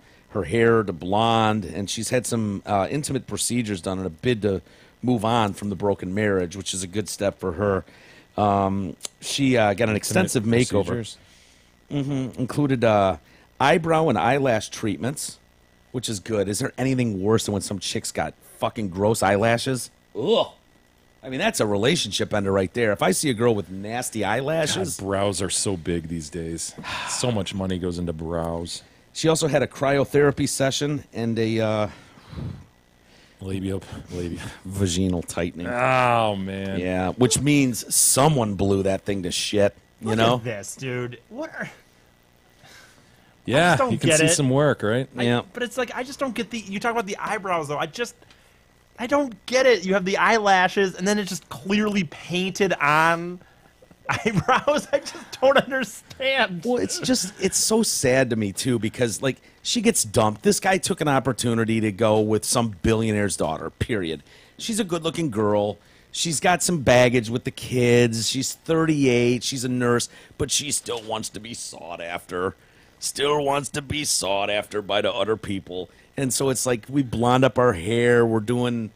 hair to blonde, and she's had some intimate procedures done in a bid to move on from the broken marriage, which is a good step for her. She got an extensive makeover. Included eyebrow and eyelash treatments, which is good. Is there anything worse than when some chick's got fucking gross eyelashes? Ugh. I mean, that's a relationship ender right there. If I see a girl with nasty eyelashes... God, brows are so big these days. So much money goes into brows. She also had a cryotherapy session and a... vaginal tightening. Oh, man. Yeah, which means someone blew that thing to shit, you know? Look at this, dude. What are... Yeah, you can see some work, right? Yeah. But it's like, I just don't get you talk about the eyebrows, though. I don't get it. You have the eyelashes, and then it's just clearly painted on eyebrows. I just don't understand. Well, it's so sad to me, too, because, like, she gets dumped. This guy took an opportunity to go with some billionaire's daughter, period. She's a good-looking girl. She's got some baggage with the kids. She's 38. She's a nurse, but she still wants to be sought after. Still wants to be sought after by the other people. And so it's like we blonde up our hair. We're doing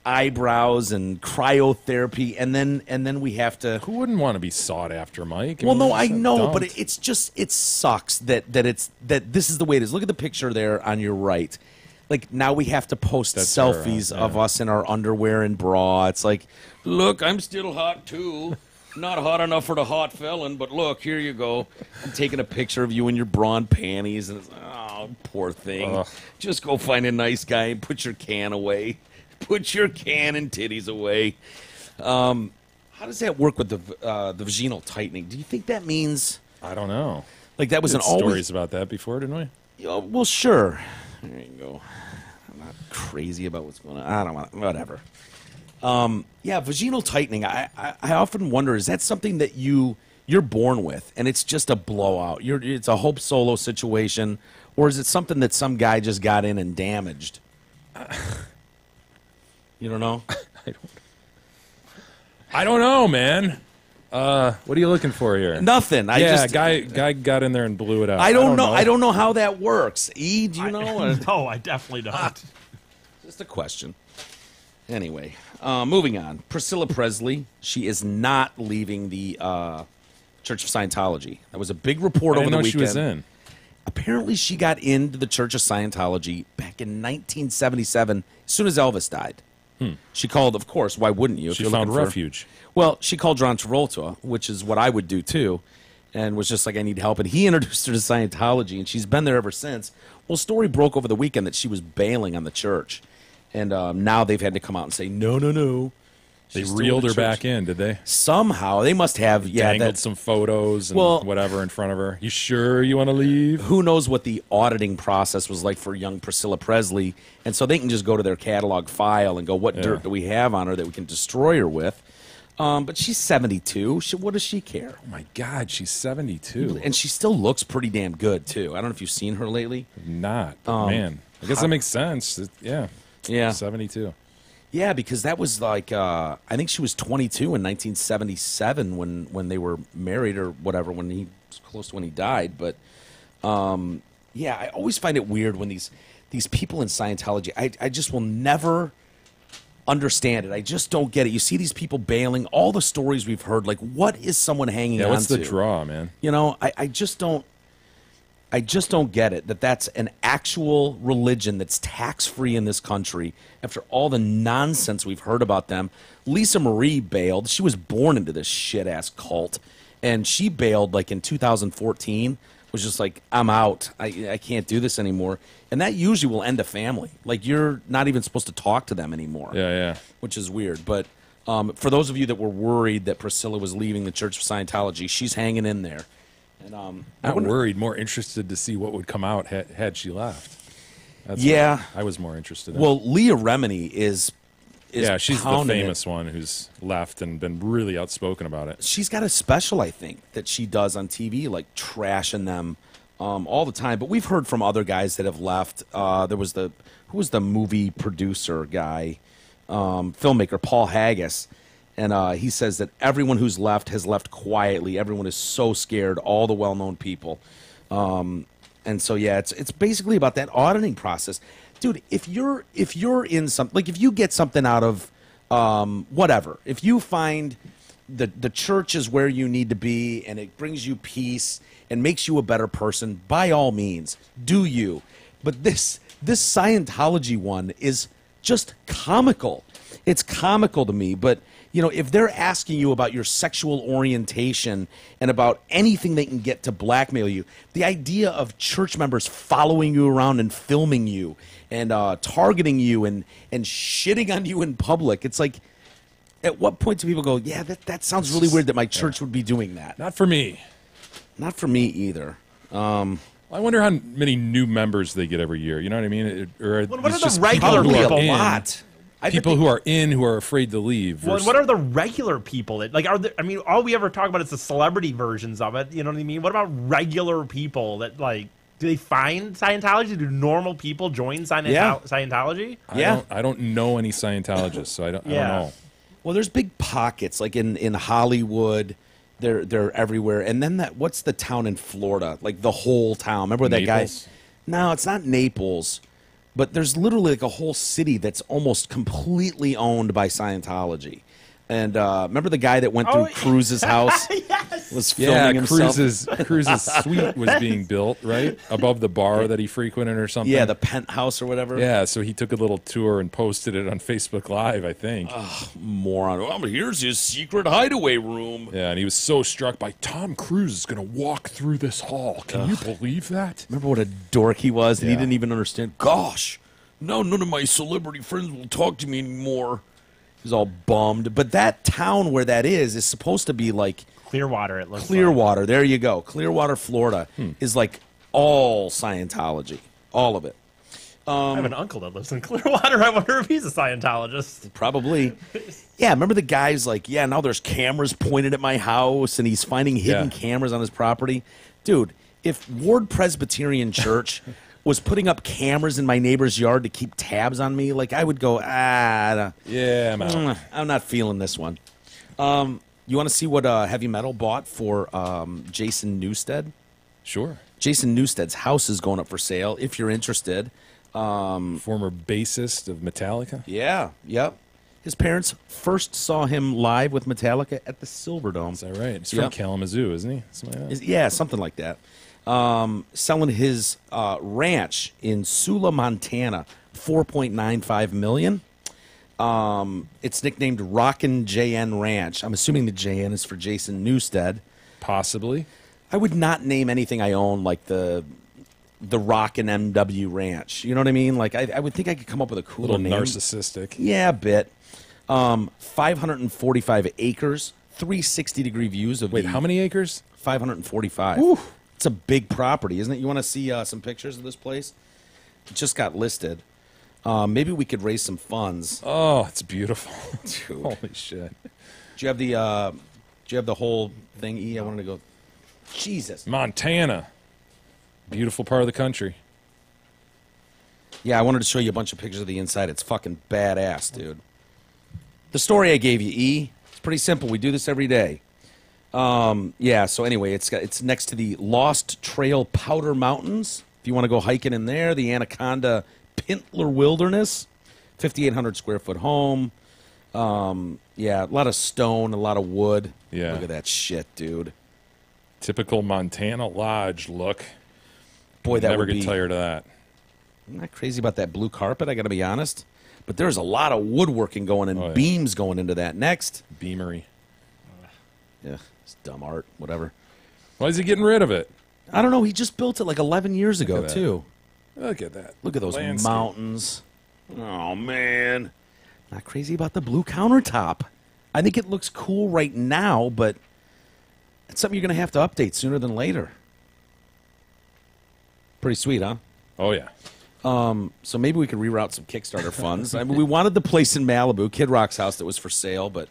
eyebrows and cryotherapy, and then we have to. Who wouldn't want to be sought after, Mike? I know, but it sucks that this is the way it is. Look at the picture there on your right. Like now we have to post selfies of us in our underwear and bra. It's like, look, I'm still hot too. Not hot enough for the hot felon, but look, here you go. I'm taking a picture of you in your bra and panties, and it's, oh, poor thing. Ugh. Just go find a nice guy and put your can away. Put your can and titties away. How does that work with the vaginal tightening? Do you think that means? I don't know. Like that was we had stories about that before, didn't we? Well, sure. There you go. I'm not crazy about what's going on. I don't want whatever. Yeah, vaginal tightening. I often wonder, is that something that you're born with, and it's just a blowout? It's a Hope Solo situation, or is it something that some guy just got in and damaged? You don't know? I don't know, man. What are you looking for here? Nothing. Guy got in there and blew it out. I don't know. I don't know how that works. E, do you know? No, I definitely don't. Just a question. Anyway, moving on. Priscilla Presley. She is not leaving the Church of Scientology. That was a big report over the weekend. She was in. Apparently, she got into the Church of Scientology back in 1977, as soon as Elvis died. She called, of course, why wouldn't you? She found refuge. Well, she called John Travolta, which is what I would do too, and was just like, I need help. And he introduced her to Scientology, and she's been there ever since. Well, story broke over the weekend that she was bailing on the church. And now they've had to come out and say, no. They reeled her back in, did they? Somehow. They must have, dangled some photos and whatever in front of her. You sure you want to leave? Who knows what the auditing process was like for young Priscilla Presley. And so they can just go to their catalog file and go, what dirt do we have on her that we can destroy her with? But she's 72. What does she care? Oh, my God, she's 72. And she still looks pretty damn good, too. I don't know if you've seen her lately. Not. Man, I guess that makes sense. Yeah. 72. Yeah, because that was like I think she was 22 in 1977 when they were married or whatever, when he was close to when he died. But yeah, I always find it weird when these people in Scientology. I just will never understand it. I just don't get it. You see these people bailing. All the stories we've heard. Like, what is someone hanging on to? What's the draw, man? You know, I just don't. I just don't get it, that's an actual religion that's tax-free in this country after all the nonsense we've heard about them. Lisa Marie bailed. She was born into this shit-ass cult, and she bailed like in 2014, was just like, I'm out. I can't do this anymore. And that usually will end a family. Like, you're not even supposed to talk to them anymore. Yeah. Which is weird. But for those of you that were worried that Priscilla was leaving the Church of Scientology, she's hanging in there. And, not worried, more interested to see what would come out had she left. I was more interested in. Well, Leah Remini is she's the famous one who's left and been really outspoken about it. She's got a special, I think, that she does on TV, like trashing them all the time. But we've heard from other guys that have left. There was who was the movie producer guy, filmmaker, Paul Haggis. And he says that everyone who's left has left quietly. Everyone is so scared, all the well-known people. And so, yeah, it's basically about that auditing process. Dude, if you're in something, like if you get something out of whatever, if you find the church is where you need to be and it brings you peace and makes you a better person, by all means, do you. But this Scientology one is just comical. It's comical to me, but... You know, if they're asking you about your sexual orientation and about anything they can get to blackmail you, the idea of church members following you around and filming you and targeting you and shitting on you in public, it's like, at what point do people go, yeah, that sounds really weird that my church would be doing that? Not for me. Not for me either. I wonder how many new members they get every year. You know what I mean? What are the regular people? A lot. People who are afraid to leave. What are the regular people that like? All we ever talk about is the celebrity versions of it. You know what I mean? What about regular people that like? Do they find Scientology? Do normal people join Scientology? I don't know any Scientologists, so I don't know. Well, there's big pockets like in Hollywood. They're everywhere. And then what's the town in Florida? Like the whole town. Remember that guy? No, it's not Naples. But there's literally like a whole city that's almost completely owned by Scientology. And remember the guy that went through Cruz's house? Yes. Was filming himself? Cruz's suite was being built, right? Above the bar that he frequented or something. Yeah, the penthouse or whatever. Yeah, so he took a little tour and posted it on Facebook Live, I think. Oh, moron. Well, here's his secret hideaway room. Yeah, and he was so struck by Tom Cruise is going to walk through this hall. Can you believe that? Remember what a dork he was? And he didn't even understand. Gosh, now none of my celebrity friends will talk to me anymore. He's all bummed. But that town where that is supposed to be like... Clearwater, it looks Clearwater, like. There you go. Clearwater, Florida is like all Scientology. All of it. I have an uncle that lives in Clearwater. I wonder if he's a Scientologist. Probably. Yeah, remember the guy's like, yeah, now there's cameras pointed at my house, and he's finding hidden cameras on his property. Dude, if Ward Presbyterian Church... was putting up cameras in my neighbor's yard to keep tabs on me, like I would go, I'm out. I'm not feeling this one. You want to see what Heavy Metal bought for Jason Newsted? Sure. Jason Newsted's house is going up for sale, if you're interested. Former bassist of Metallica? Yeah, yep. His parents first saw him live with Metallica at the Silverdome. Is that right? He's from Kalamazoo, isn't he? Something like that. Yeah, something like that. Selling his ranch in Sula, Montana, $4.95 million. It's nicknamed Rockin' JN Ranch. I'm assuming the JN is for Jason Newsted. Possibly. I would not name anything I own like the Rockin' MW Ranch. You know what I mean? Like I would think I could come up with a cooler name. Narcissistic. Yeah, a bit. 545 acres, 360-degree views of. Wait, how many acres? 545. Ooh. It's a big property, isn't it? You want to see some pictures of this place? It just got listed. Maybe we could raise some funds. Oh, it's beautiful. Dude. Holy shit. Do you have the whole thing, E? I wanted to go. Jesus. Montana. Beautiful part of the country. Yeah, I wanted to show you a bunch of pictures of the inside. It's fucking badass, dude. The story I gave you, E, it's pretty simple. We do this every day. Yeah, so anyway, it's next to the Lost Trail Powder Mountains. If you want to go hiking in there, the Anaconda Pintler Wilderness, 5,800 square foot home. Yeah, a lot of stone, a lot of wood. Yeah. Look at that shit, dude. Typical Montana Lodge look. Boy, that never would get be tired of that. I'm not crazy about that blue carpet, I got to be honest. But there's a lot of woodworking going and beams going into that. Next. Beamery. Yeah, it's dumb art, whatever. Why is he getting rid of it? I don't know. He just built it like 11 years ago, too. Look at that. Look at those landscape. mountains. Oh, man. Not crazy about the blue countertop. I think it looks cool right now, but it's something you're going to have to update sooner than later. Pretty sweet, huh? Oh, yeah. So maybe we could reroute some Kickstarter funds. I mean, we wanted the place in Malibu, Kid Rock's house that was for sale, but,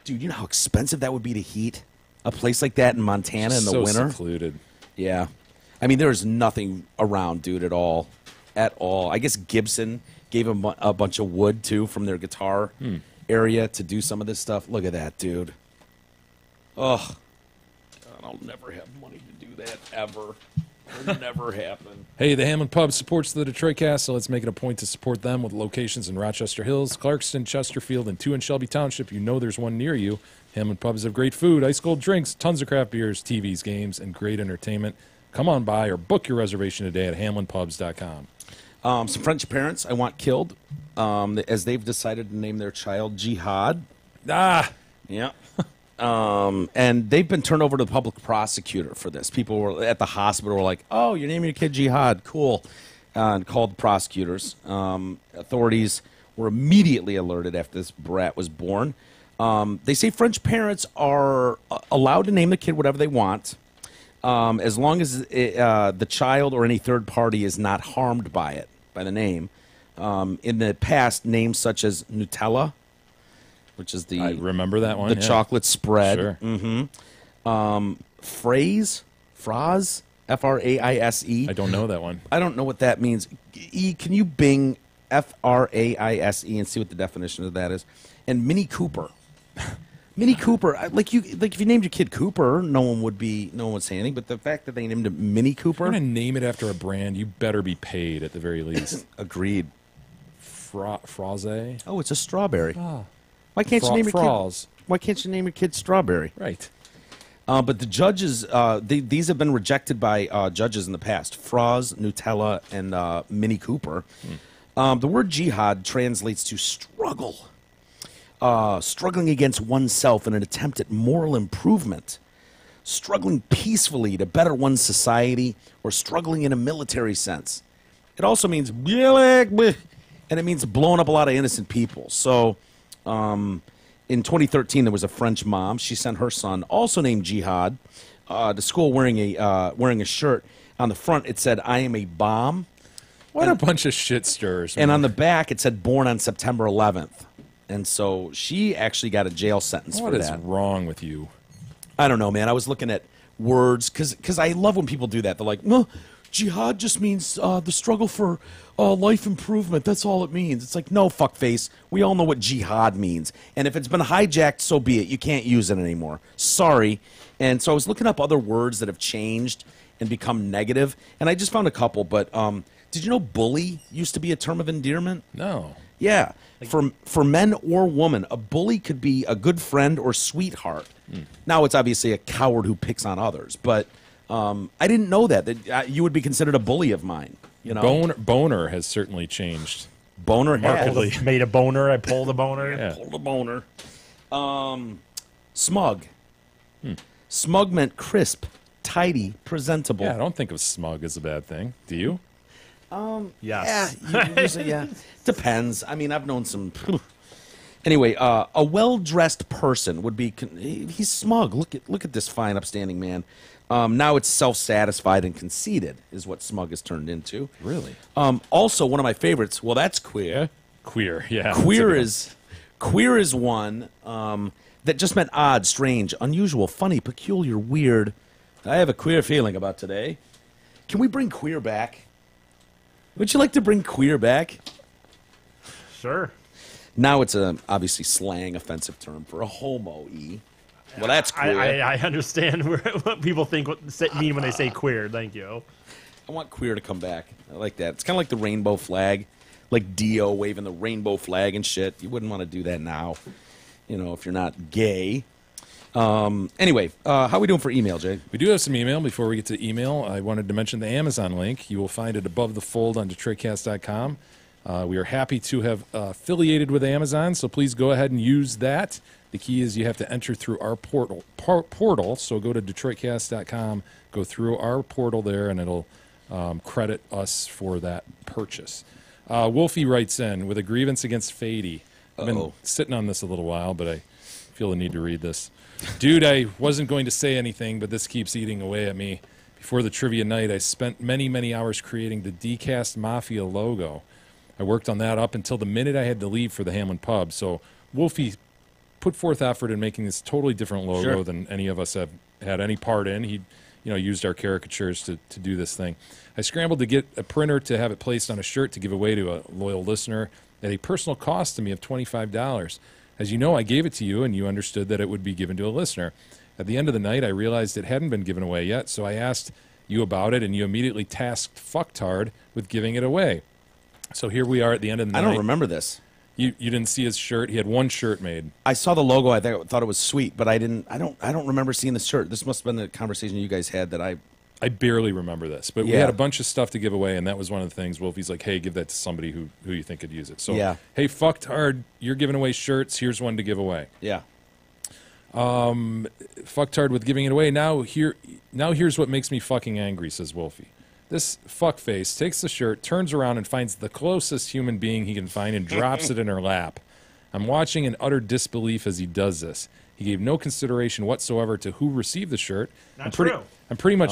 dude, you know how expensive that would be to heat? A place like that in Montana in the winter? Secluded. Yeah. I mean, there's nothing around, dude, at all. At all. I guess Gibson gave him a bunch of wood, too, from their guitar area to do some of this stuff. Look at that, dude. Ugh. God, I'll never have money to do that, ever. It'll never happen. Hey, the Hamlin Pub supports the Detroit Cast, so let's make it a point to support them with locations in Rochester Hills, Clarkston, Chesterfield, and 2 in Shelby Township. You know there's one near you. Hamlin Pubs have great food, ice-cold drinks, tons of craft beers, TVs, games, and great entertainment. Come on by or book your reservation today at hamlinpubs.com. Some French parents I want killed as they've decided to name their child Jihad. Ah! Yeah. And they've been turned over to the public prosecutor for this. People were at the hospital were like, "Oh, you're naming your kid Jihad, cool," and called the prosecutors. Authorities were immediately alerted after this brat was born. They say French parents are allowed to name the kid whatever they want, as long as the child or any third party is not harmed by it, by the name. In the past, names such as Nutella, which is the I remember that one. the chocolate spread. Sure. Mm-hmm. Phrase, F-R-A-I-S-E. I don't know that one. I don't know what that means. E, can you Bing F-R-A-I-S-E and see what the definition of that is? And Mini Cooper. Mini Cooper, like if you named your kid Cooper, no one would say anything. But the fact that they named him Mini Cooper, If you're gonna name it after a brand, you better be paid at the very least. Agreed. Froze. Oh, it's a strawberry. Ah. Why can't you name your Froz. kid? Why can't you name your kid Strawberry? Right. But the judges, these have been rejected by judges in the past. Froz, Nutella, and Mini Cooper. The word jihad translates to struggle. Struggling against oneself in an attempt at moral improvement. Struggling peacefully to better one's society, or struggling in a military sense. It also means, and it means blowing up a lot of innocent people. So, in 2013, there was a French mom. She sent her son, also named Jihad, to school wearing a shirt. On the front, it said, "I am a bomb." What a bunch of shit stirrers. And on the back, it said, "Born on September 11th." And so she actually got a jail sentence for that. What is wrong with you? I don't know, man. I was looking at words because I love when people do that. They're like, "Well, jihad just means the struggle for life improvement. That's all it means." It's like, no, fuckface. We all know what jihad means. And if it's been hijacked, so be it. You can't use it anymore. Sorry. And so I was looking up other words that have changed and become negative. And I just found a couple. But did you know bully used to be a term of endearment? No. Yeah. For men or women, a bully could be a good friend or sweetheart. Now it's obviously a coward who picks on others. But I didn't know that you would be considered a bully of mine. You know? Boner has certainly changed. Boner has. Made a boner. I pulled a boner. Yeah. Pulled a boner. Smug. Smug meant crisp, tidy, presentable. Yeah, I don't think of smug as a bad thing. Do you? Yes. Yeah, usually, yeah. Depends. I mean, I've known some. Anyway, a well-dressed person would be. He's smug. Look at this fine, upstanding man. Now it's self-satisfied and conceited is what smug has turned into. Really? Also, one of my favorites. Well, that's queer. Queer, yeah. Queer is one that just meant odd, strange, unusual, funny, peculiar, weird. I have a queer feeling about today. Can we bring queer back? Would you like to bring queer back? Sure. Now it's a obviously slang offensive term for a homo, E. Well, that's queer. I understand what people mean when they say queer. Thank you. I want queer to come back. I like that. It's kind of like the rainbow flag, like Dio waving the rainbow flag and shit. You wouldn't want to do that now, if you're not gay. Anyway, how are we doing for email, Jay? We do have some email. Before we get to email, I wanted to mention the Amazon link. You will find it above the fold on DetroitCast.com. We are happy to have affiliated with Amazon, so please go ahead and use that. The key is you have to enter through our portal. So go to DetroitCast.com, go through our portal there, and it'll credit us for that purchase. Wolfie writes in with a grievance against Fady. I've been sitting on this a little while, but I feel the need to read this. Dude, I wasn't going to say anything, but this keeps eating away at me. Before the trivia night, I spent many, many hours creating the Decast Mafia logo. I worked on that up until the minute I had to leave for the Hamlin pub. So Wolfie put forth effort in making this totally different logo than any of us have had any part in. He used our caricatures to do this thing. I scrambled to get a printer to have it placed on a shirt to give away to a loyal listener at a personal cost to me of $25. As you know, I gave it to you, and you understood that it would be given to a listener. At the end of the night, I realized it hadn't been given away yet, so I asked you about it, and you immediately tasked Fucktard with giving it away. So here we are at the end of the night. I don't remember this. You didn't see his shirt. He had one shirt made. I saw the logo. I thought it was sweet, but I don't remember seeing the shirt. This must have been the conversation you guys had that I barely remember this, but we had a bunch of stuff to give away, and that was one of the things. Wolfie's like, hey, give that to somebody who you think could use it. So, hey, Fucktard, you're giving away shirts. Here's one to give away. Yeah. Fucktard with giving it away. Now here's what makes me fucking angry, says Wolfie. This fuckface takes the shirt, turns around, and finds the closest human being he can find and drops it in her lap. I'm watching in utter disbelief as he does this. He gave no consideration whatsoever to who received the shirt. Not true. I'm pretty much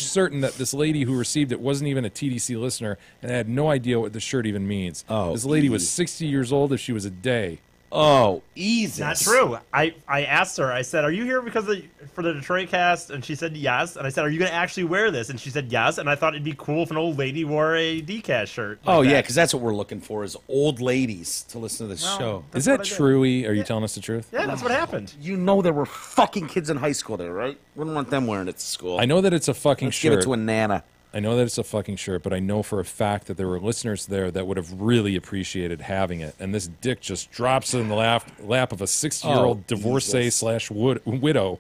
certain that this lady who received it wasn't even a TDC listener and had no idea what the shirt even means. This lady was 60 years old if she was a day. Oh, easy. Not true. I asked her, I said, are you here for the Detroit cast? And she said yes. And I said, are you going to actually wear this? And she said yes. And I thought it'd be cool if an old lady wore a Decast shirt. Yeah, because that's what we're looking for is old ladies to listen to this show. Is that true, E? Are you telling us the truth? Yeah, that's what happened. You know there were fucking kids in high school there, right? Wouldn't want them wearing it to school. I know that it's a fucking shirt. Give it to a Nana. I know that it's a fucking shirt, but I know for a fact that there were listeners there that would have really appreciated having it. And this dick just drops it in the lap of a 60-year-old divorcee/widow.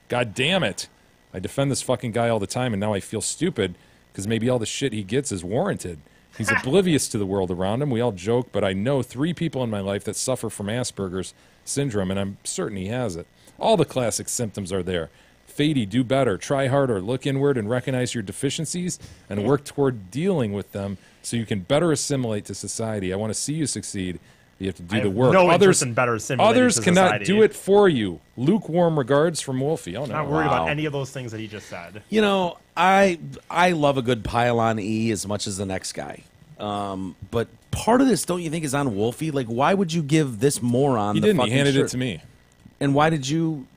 God damn it. I defend this fucking guy all the time, and now I feel stupid because maybe all the shit he gets is warranted. He's oblivious to the world around him. We all joke, but I know 3 people in my life that suffer from Asperger's syndrome, and I'm certain he has it. All the classic symptoms are there. Fady, do better, try harder, look inward and recognize your deficiencies and work toward dealing with them so you can better assimilate to society. I want to see you succeed. You have to do the work. No interest in better assimilating Others to cannot society. do it for you. Lukewarm regards from Wolfie. Oh, no. Not worried about any of those things that he just said. You know, I love a good pile on E as much as the next guy. But part of this, don't you think, is on Wolfie? Like, why would you give this moron the fucking shirt? He handed it to me. And why did you...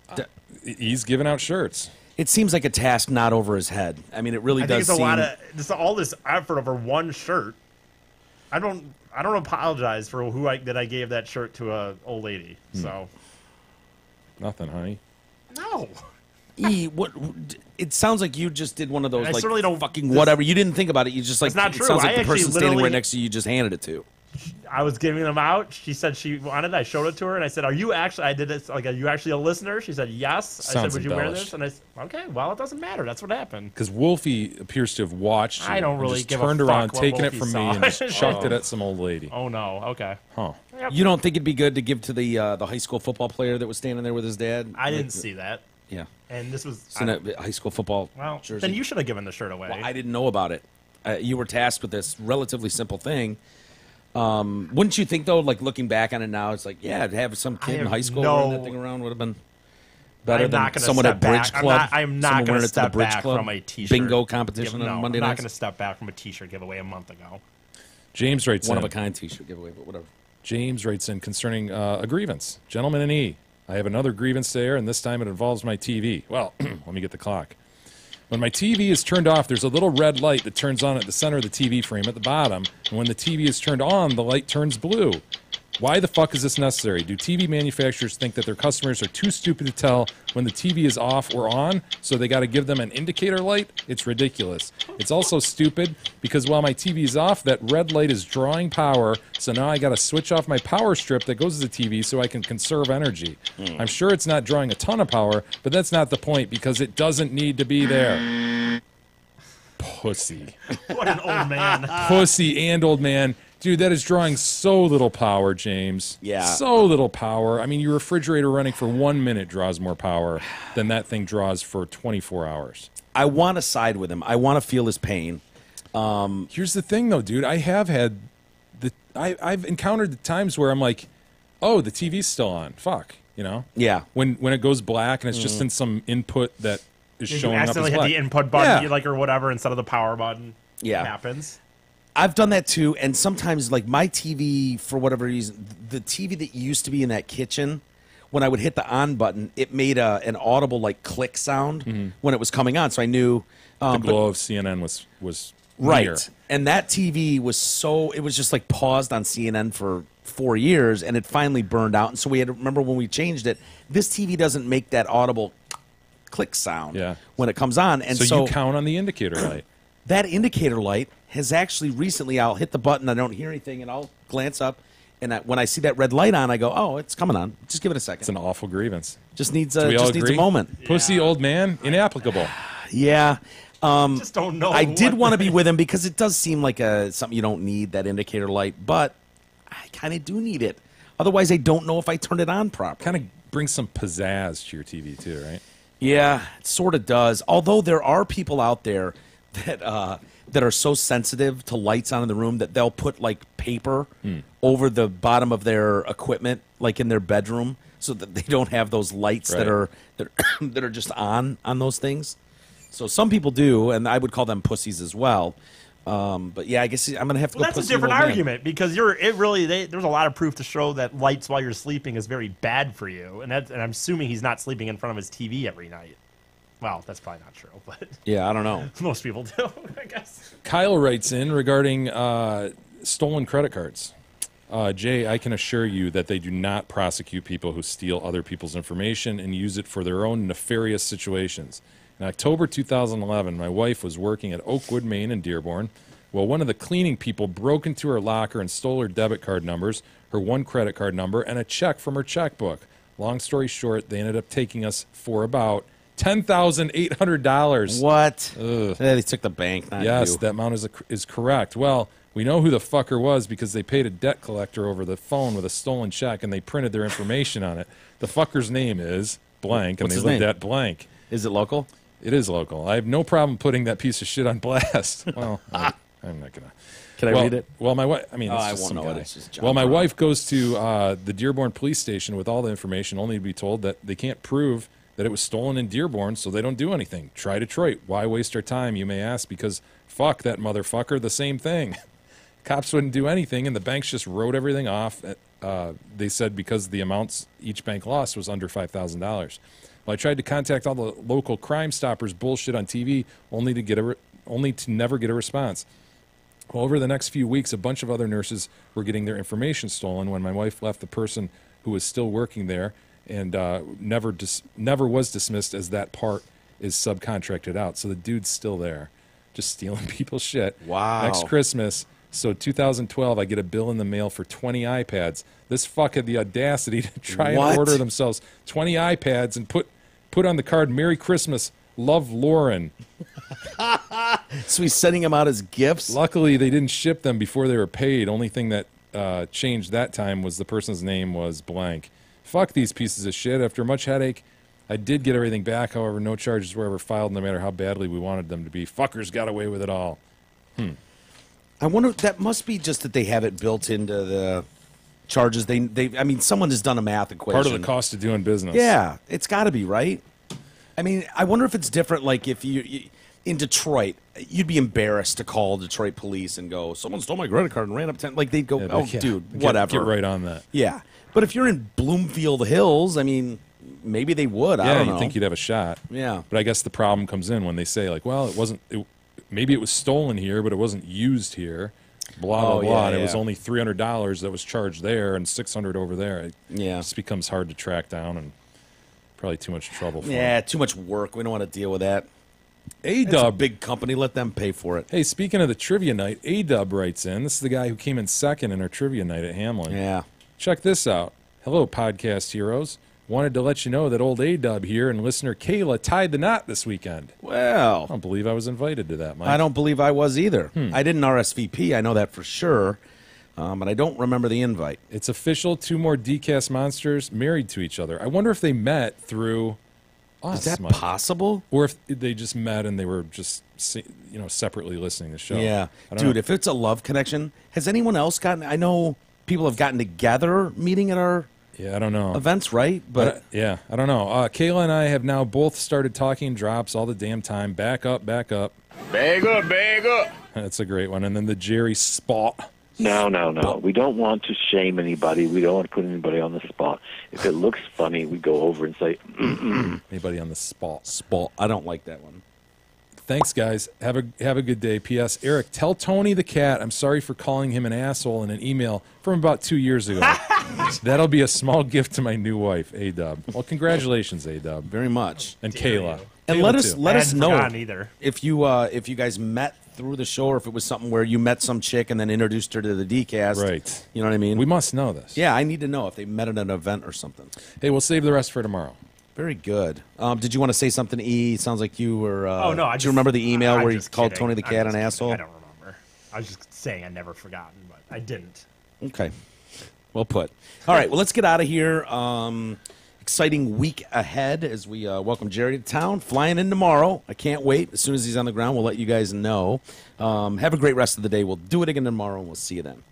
He's giving out shirts. It seems like a task not over his head. I mean, it really does seem... I think it's a lot of all this effort over one shirt. I don't apologize for I gave that shirt to a old lady. So nothing, honey. No. What? It sounds like you just did one of those I like certainly don't, fucking whatever. You didn't think about it. You just like it's not true. It sounds like I the person standing right literally- next to you just handed it to. I was giving them out. She said she wanted it. I showed it to her, and I said, "Are you actually?" I did this. Like, are you actually a listener? She said, "Yes." I Sounds said, "Would you wear embellished. this?" And I said, "Okay, well, it doesn't matter. That's what happened." Because Wolfie appears to have watched you I don't and really just give a turned fuck around, what taken it Wolfie from saw. me, and just chucked it at some old lady. Oh no. Okay. Huh. Yep. You don't think it'd be good to give to the high school football player that was standing there with his dad? I didn't see that. Yeah. And this was It's in a high school football well. jersey. Then you should have given the shirt away. Well, I didn't know about it. You were tasked with this relatively simple thing. Wouldn't you think, though, like looking back on it now, it's like, yeah, to have some kid in high school wearing that thing around would have been better than someone at Bridge Club. I'm not going to step back from a T-shirt bingo competition on Monday I'm not nights. going to step back from a T-shirt giveaway a month ago. James writes One in. of a kind T-shirt giveaway, but whatever. James writes in concerning a grievance. Gentlemen in E, I have another grievance to air, and this time it involves my TV. Well, let me get the clock. When my TV is turned off, there's a little red light that turns on at the center of the TV frame at the bottom. And when the TV is turned on, the light turns blue. Why the fuck is this necessary? Do TV manufacturers think that their customers are too stupid to tell when the TV is off or on, so they got to give them an indicator light? It's ridiculous. It's also stupid because while my TV is off, that red light is drawing power, so now I got to switch off my power strip that goes to the TV so I can conserve energy. I'm sure it's not drawing a ton of power, but that's not the point because it doesn't need to be there. Pussy. What an old man. Pussy and old man. Dude, that is drawing so little power, James. Yeah. So little power. I mean, your refrigerator running for 1 minute draws more power than that thing draws for 24 hours. I want to side with him. I want to feel his pain. Here's the thing, though, dude. I have had I've encountered the times where I'm like, oh, the TV's still on. Fuck, you know? Yeah. When it goes black and it's just in some input that is showing up as accidentally black. hit the input button, Yeah. like or whatever, instead of the power button. Yeah. It happens. I've done that too, and sometimes, like my TV, for whatever reason, the TV that used to be in that kitchen, when I would hit the on button, it made an audible like click sound when it was coming on, so I knew The glow of CNN was right. near. And that TV was it was just like paused on CNN for 4 years, and it finally burned out. And so we had to remember when we changed it. This TV doesn't make that audible click sound when it comes on, and so you count on the indicator light. That indicator light has actually recently, I'll hit the button, I don't hear anything, and I'll glance up, and when I see that red light on, I go, oh, it's coming on. Just give it a second. It's an awful grievance. Just needs Do we all needs a agree? moment. Pussy old man, inapplicable. Yeah. Just don't know. I did want to be with him because it does seem like something you don't need, that indicator light, but I kind of do need it. Otherwise, I don't know if I turned it on properly. Kind of brings some pizzazz to your TV too, right? Yeah, it sort of does. Although there are people out there that are so sensitive to lights on in the room that they'll put like paper over the bottom of their equipment, like in their bedroom, so that they don't have those lights that are just on those things. So some people do, and I would call them pussies as well. But yeah, I guess I'm gonna have to go. That's a pussy different old man. argument because there's a lot of proof to show that lights while you're sleeping is very bad for you, and I'm assuming he's not sleeping in front of his TV every night. Well, that's probably not true, but yeah, I don't know. Most people do, I guess. Kyle writes in regarding stolen credit cards. Jay, I can assure you that they do not prosecute people who steal other people's information and use it for their own nefarious situations. In October 2011, my wife was working at Oakwood, Maine in Dearborn. Well, one of the cleaning people broke into her locker and stole her debit card numbers, her one credit card number, and a check from her checkbook. Long story short, they ended up taking us for about $10,800. What? Ugh. Yeah, they took the bank. Not Yes, you. that amount is correct. Well, we know who the fucker was because they paid a debt collector over the phone with a stolen check, and they printed their information on it. The fucker's name is blank, and What's they his lived name? at blank. Is it local? It is local. I have no problem putting that piece of shit on blast. Well, I'm not gonna. Can I read it? Well, my wife. I mean, it's I just won't some know it. guy. It's just John Well, my Brown. wife goes to the Dearborn police station with all the information, only to be told that they can't prove that it was stolen in Dearborn, so they don't do anything. Try Detroit. Why waste our time, you may ask, because fuck that motherfucker, the same thing. Cops wouldn't do anything, and the banks just wrote everything off. They said because the amounts each bank lost was under $5,000. Well, I tried to contact all the local Crime Stoppers bullshit on TV, only to never get a response. Well, over the next few weeks, a bunch of other nurses were getting their information stolen. When my wife left, the person who was still working there and never was dismissed as that part is subcontracted out. So the dude's still there, just stealing people's shit. Wow. Next Christmas, so 2012, I get a bill in the mail for 20 iPads. This fuck had the audacity to try What? and order themselves 20 iPads and put on the card, Merry Christmas, love Lauren. So he's sending them out as gifts? Luckily, they didn't ship them before they were paid. Only thing that changed that time was the person's name was blank. Fuck these pieces of shit. After much headache, I did get everything back. However, no charges were ever filed, no matter how badly we wanted them to be. Fuckers got away with it all. I wonder, that must be just that they have it built into the charges. I mean, someone has done a math equation. Part of the cost of doing business. Yeah, it's got to be, right? I mean, I wonder if it's different, like if you in Detroit, you'd be embarrassed to call Detroit police and go, someone stole my credit card and ran up 10. Like, they'd go, Yeah, oh, yeah. dude, whatever. Get right on that. Yeah. But if you're in Bloomfield Hills, I mean, maybe they would. I Yeah, don't know. you think you'd have a shot. Yeah. But I guess the problem comes in when they say, like, well, maybe it was stolen here, but it wasn't used here. blah, blah, Oh, blah. yeah, And it was yeah. only $300 that was charged there and $600 over there. It just becomes hard to track down and probably too much trouble for Yeah, them. too much work. We don't want to deal with that. A-Dub. It's a big company. Let them pay for it. Hey, speaking of the trivia night, A-Dub writes in. This is the guy who came in second in our trivia night at Hamlin. Yeah. Check this out. Hello, podcast heroes. Wanted to let you know that old A-Dub here and listener Kayla tied the knot this weekend. Well. I don't believe I was invited to that, Mike. I don't believe I was either. I didn't RSVP. I know that for sure. But I don't remember the invite. It's official. 2 more DCast monsters married to each other. I wonder if they met through us. Is that Mike. possible? Or if they just met and they were just separately listening to the show. Yeah. I don't Dude, know. if it's a love connection, has anyone else gotten... I know people have gotten together meeting at our I don't know. events, right? But yeah, I don't know. Kayla and I have now both started talking drops all the damn time. Back up, back up. Bag up, bag up. That's a great one. And then the Jerry Spot. No. We don't want to shame anybody. We don't want to put anybody on the spot. If it looks funny, we go over and say, Anybody on the spot? Spot. I don't like that one. Thanks, guys. Have a good day. P.S. Eric, tell Tony the cat I'm sorry for calling him an asshole in an email from about 2 years ago. That'll be a small gift to my new wife, A-Dub. Well, congratulations, A-Dub. Very much. And Kayla. And Kayla, let us know either. if you guys met through the show, or if it was something where you met some chick and then introduced her to the DCast. Right. You know what I mean? We must know this. Yeah, I need to know if they met at an event or something. Hey, we'll save the rest for tomorrow. Very good. Did you want to say something, E? Sounds like you were... Oh, no. Do you remember the email I'm where you just called kidding. Tony the cat an asshole? I don't remember. I was just saying I'd never forgotten, but I didn't. Okay. Well put. All right, well, let's get out of here. Exciting week ahead as we welcome Jerry to town. Flying in tomorrow. I can't wait. As soon as he's on the ground, we'll let you guys know. Have a great rest of the day. We'll do it again tomorrow, and we'll see you then.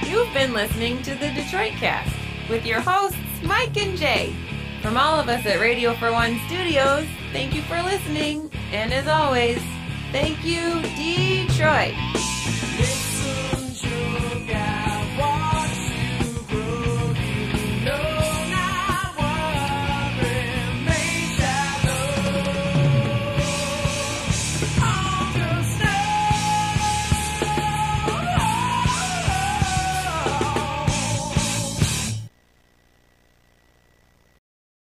You've been listening to the Detroit Cast with your hosts, Mike and Jay. From all of us at Radio for One Studios, thank you for listening. And as always, thank you, Detroit.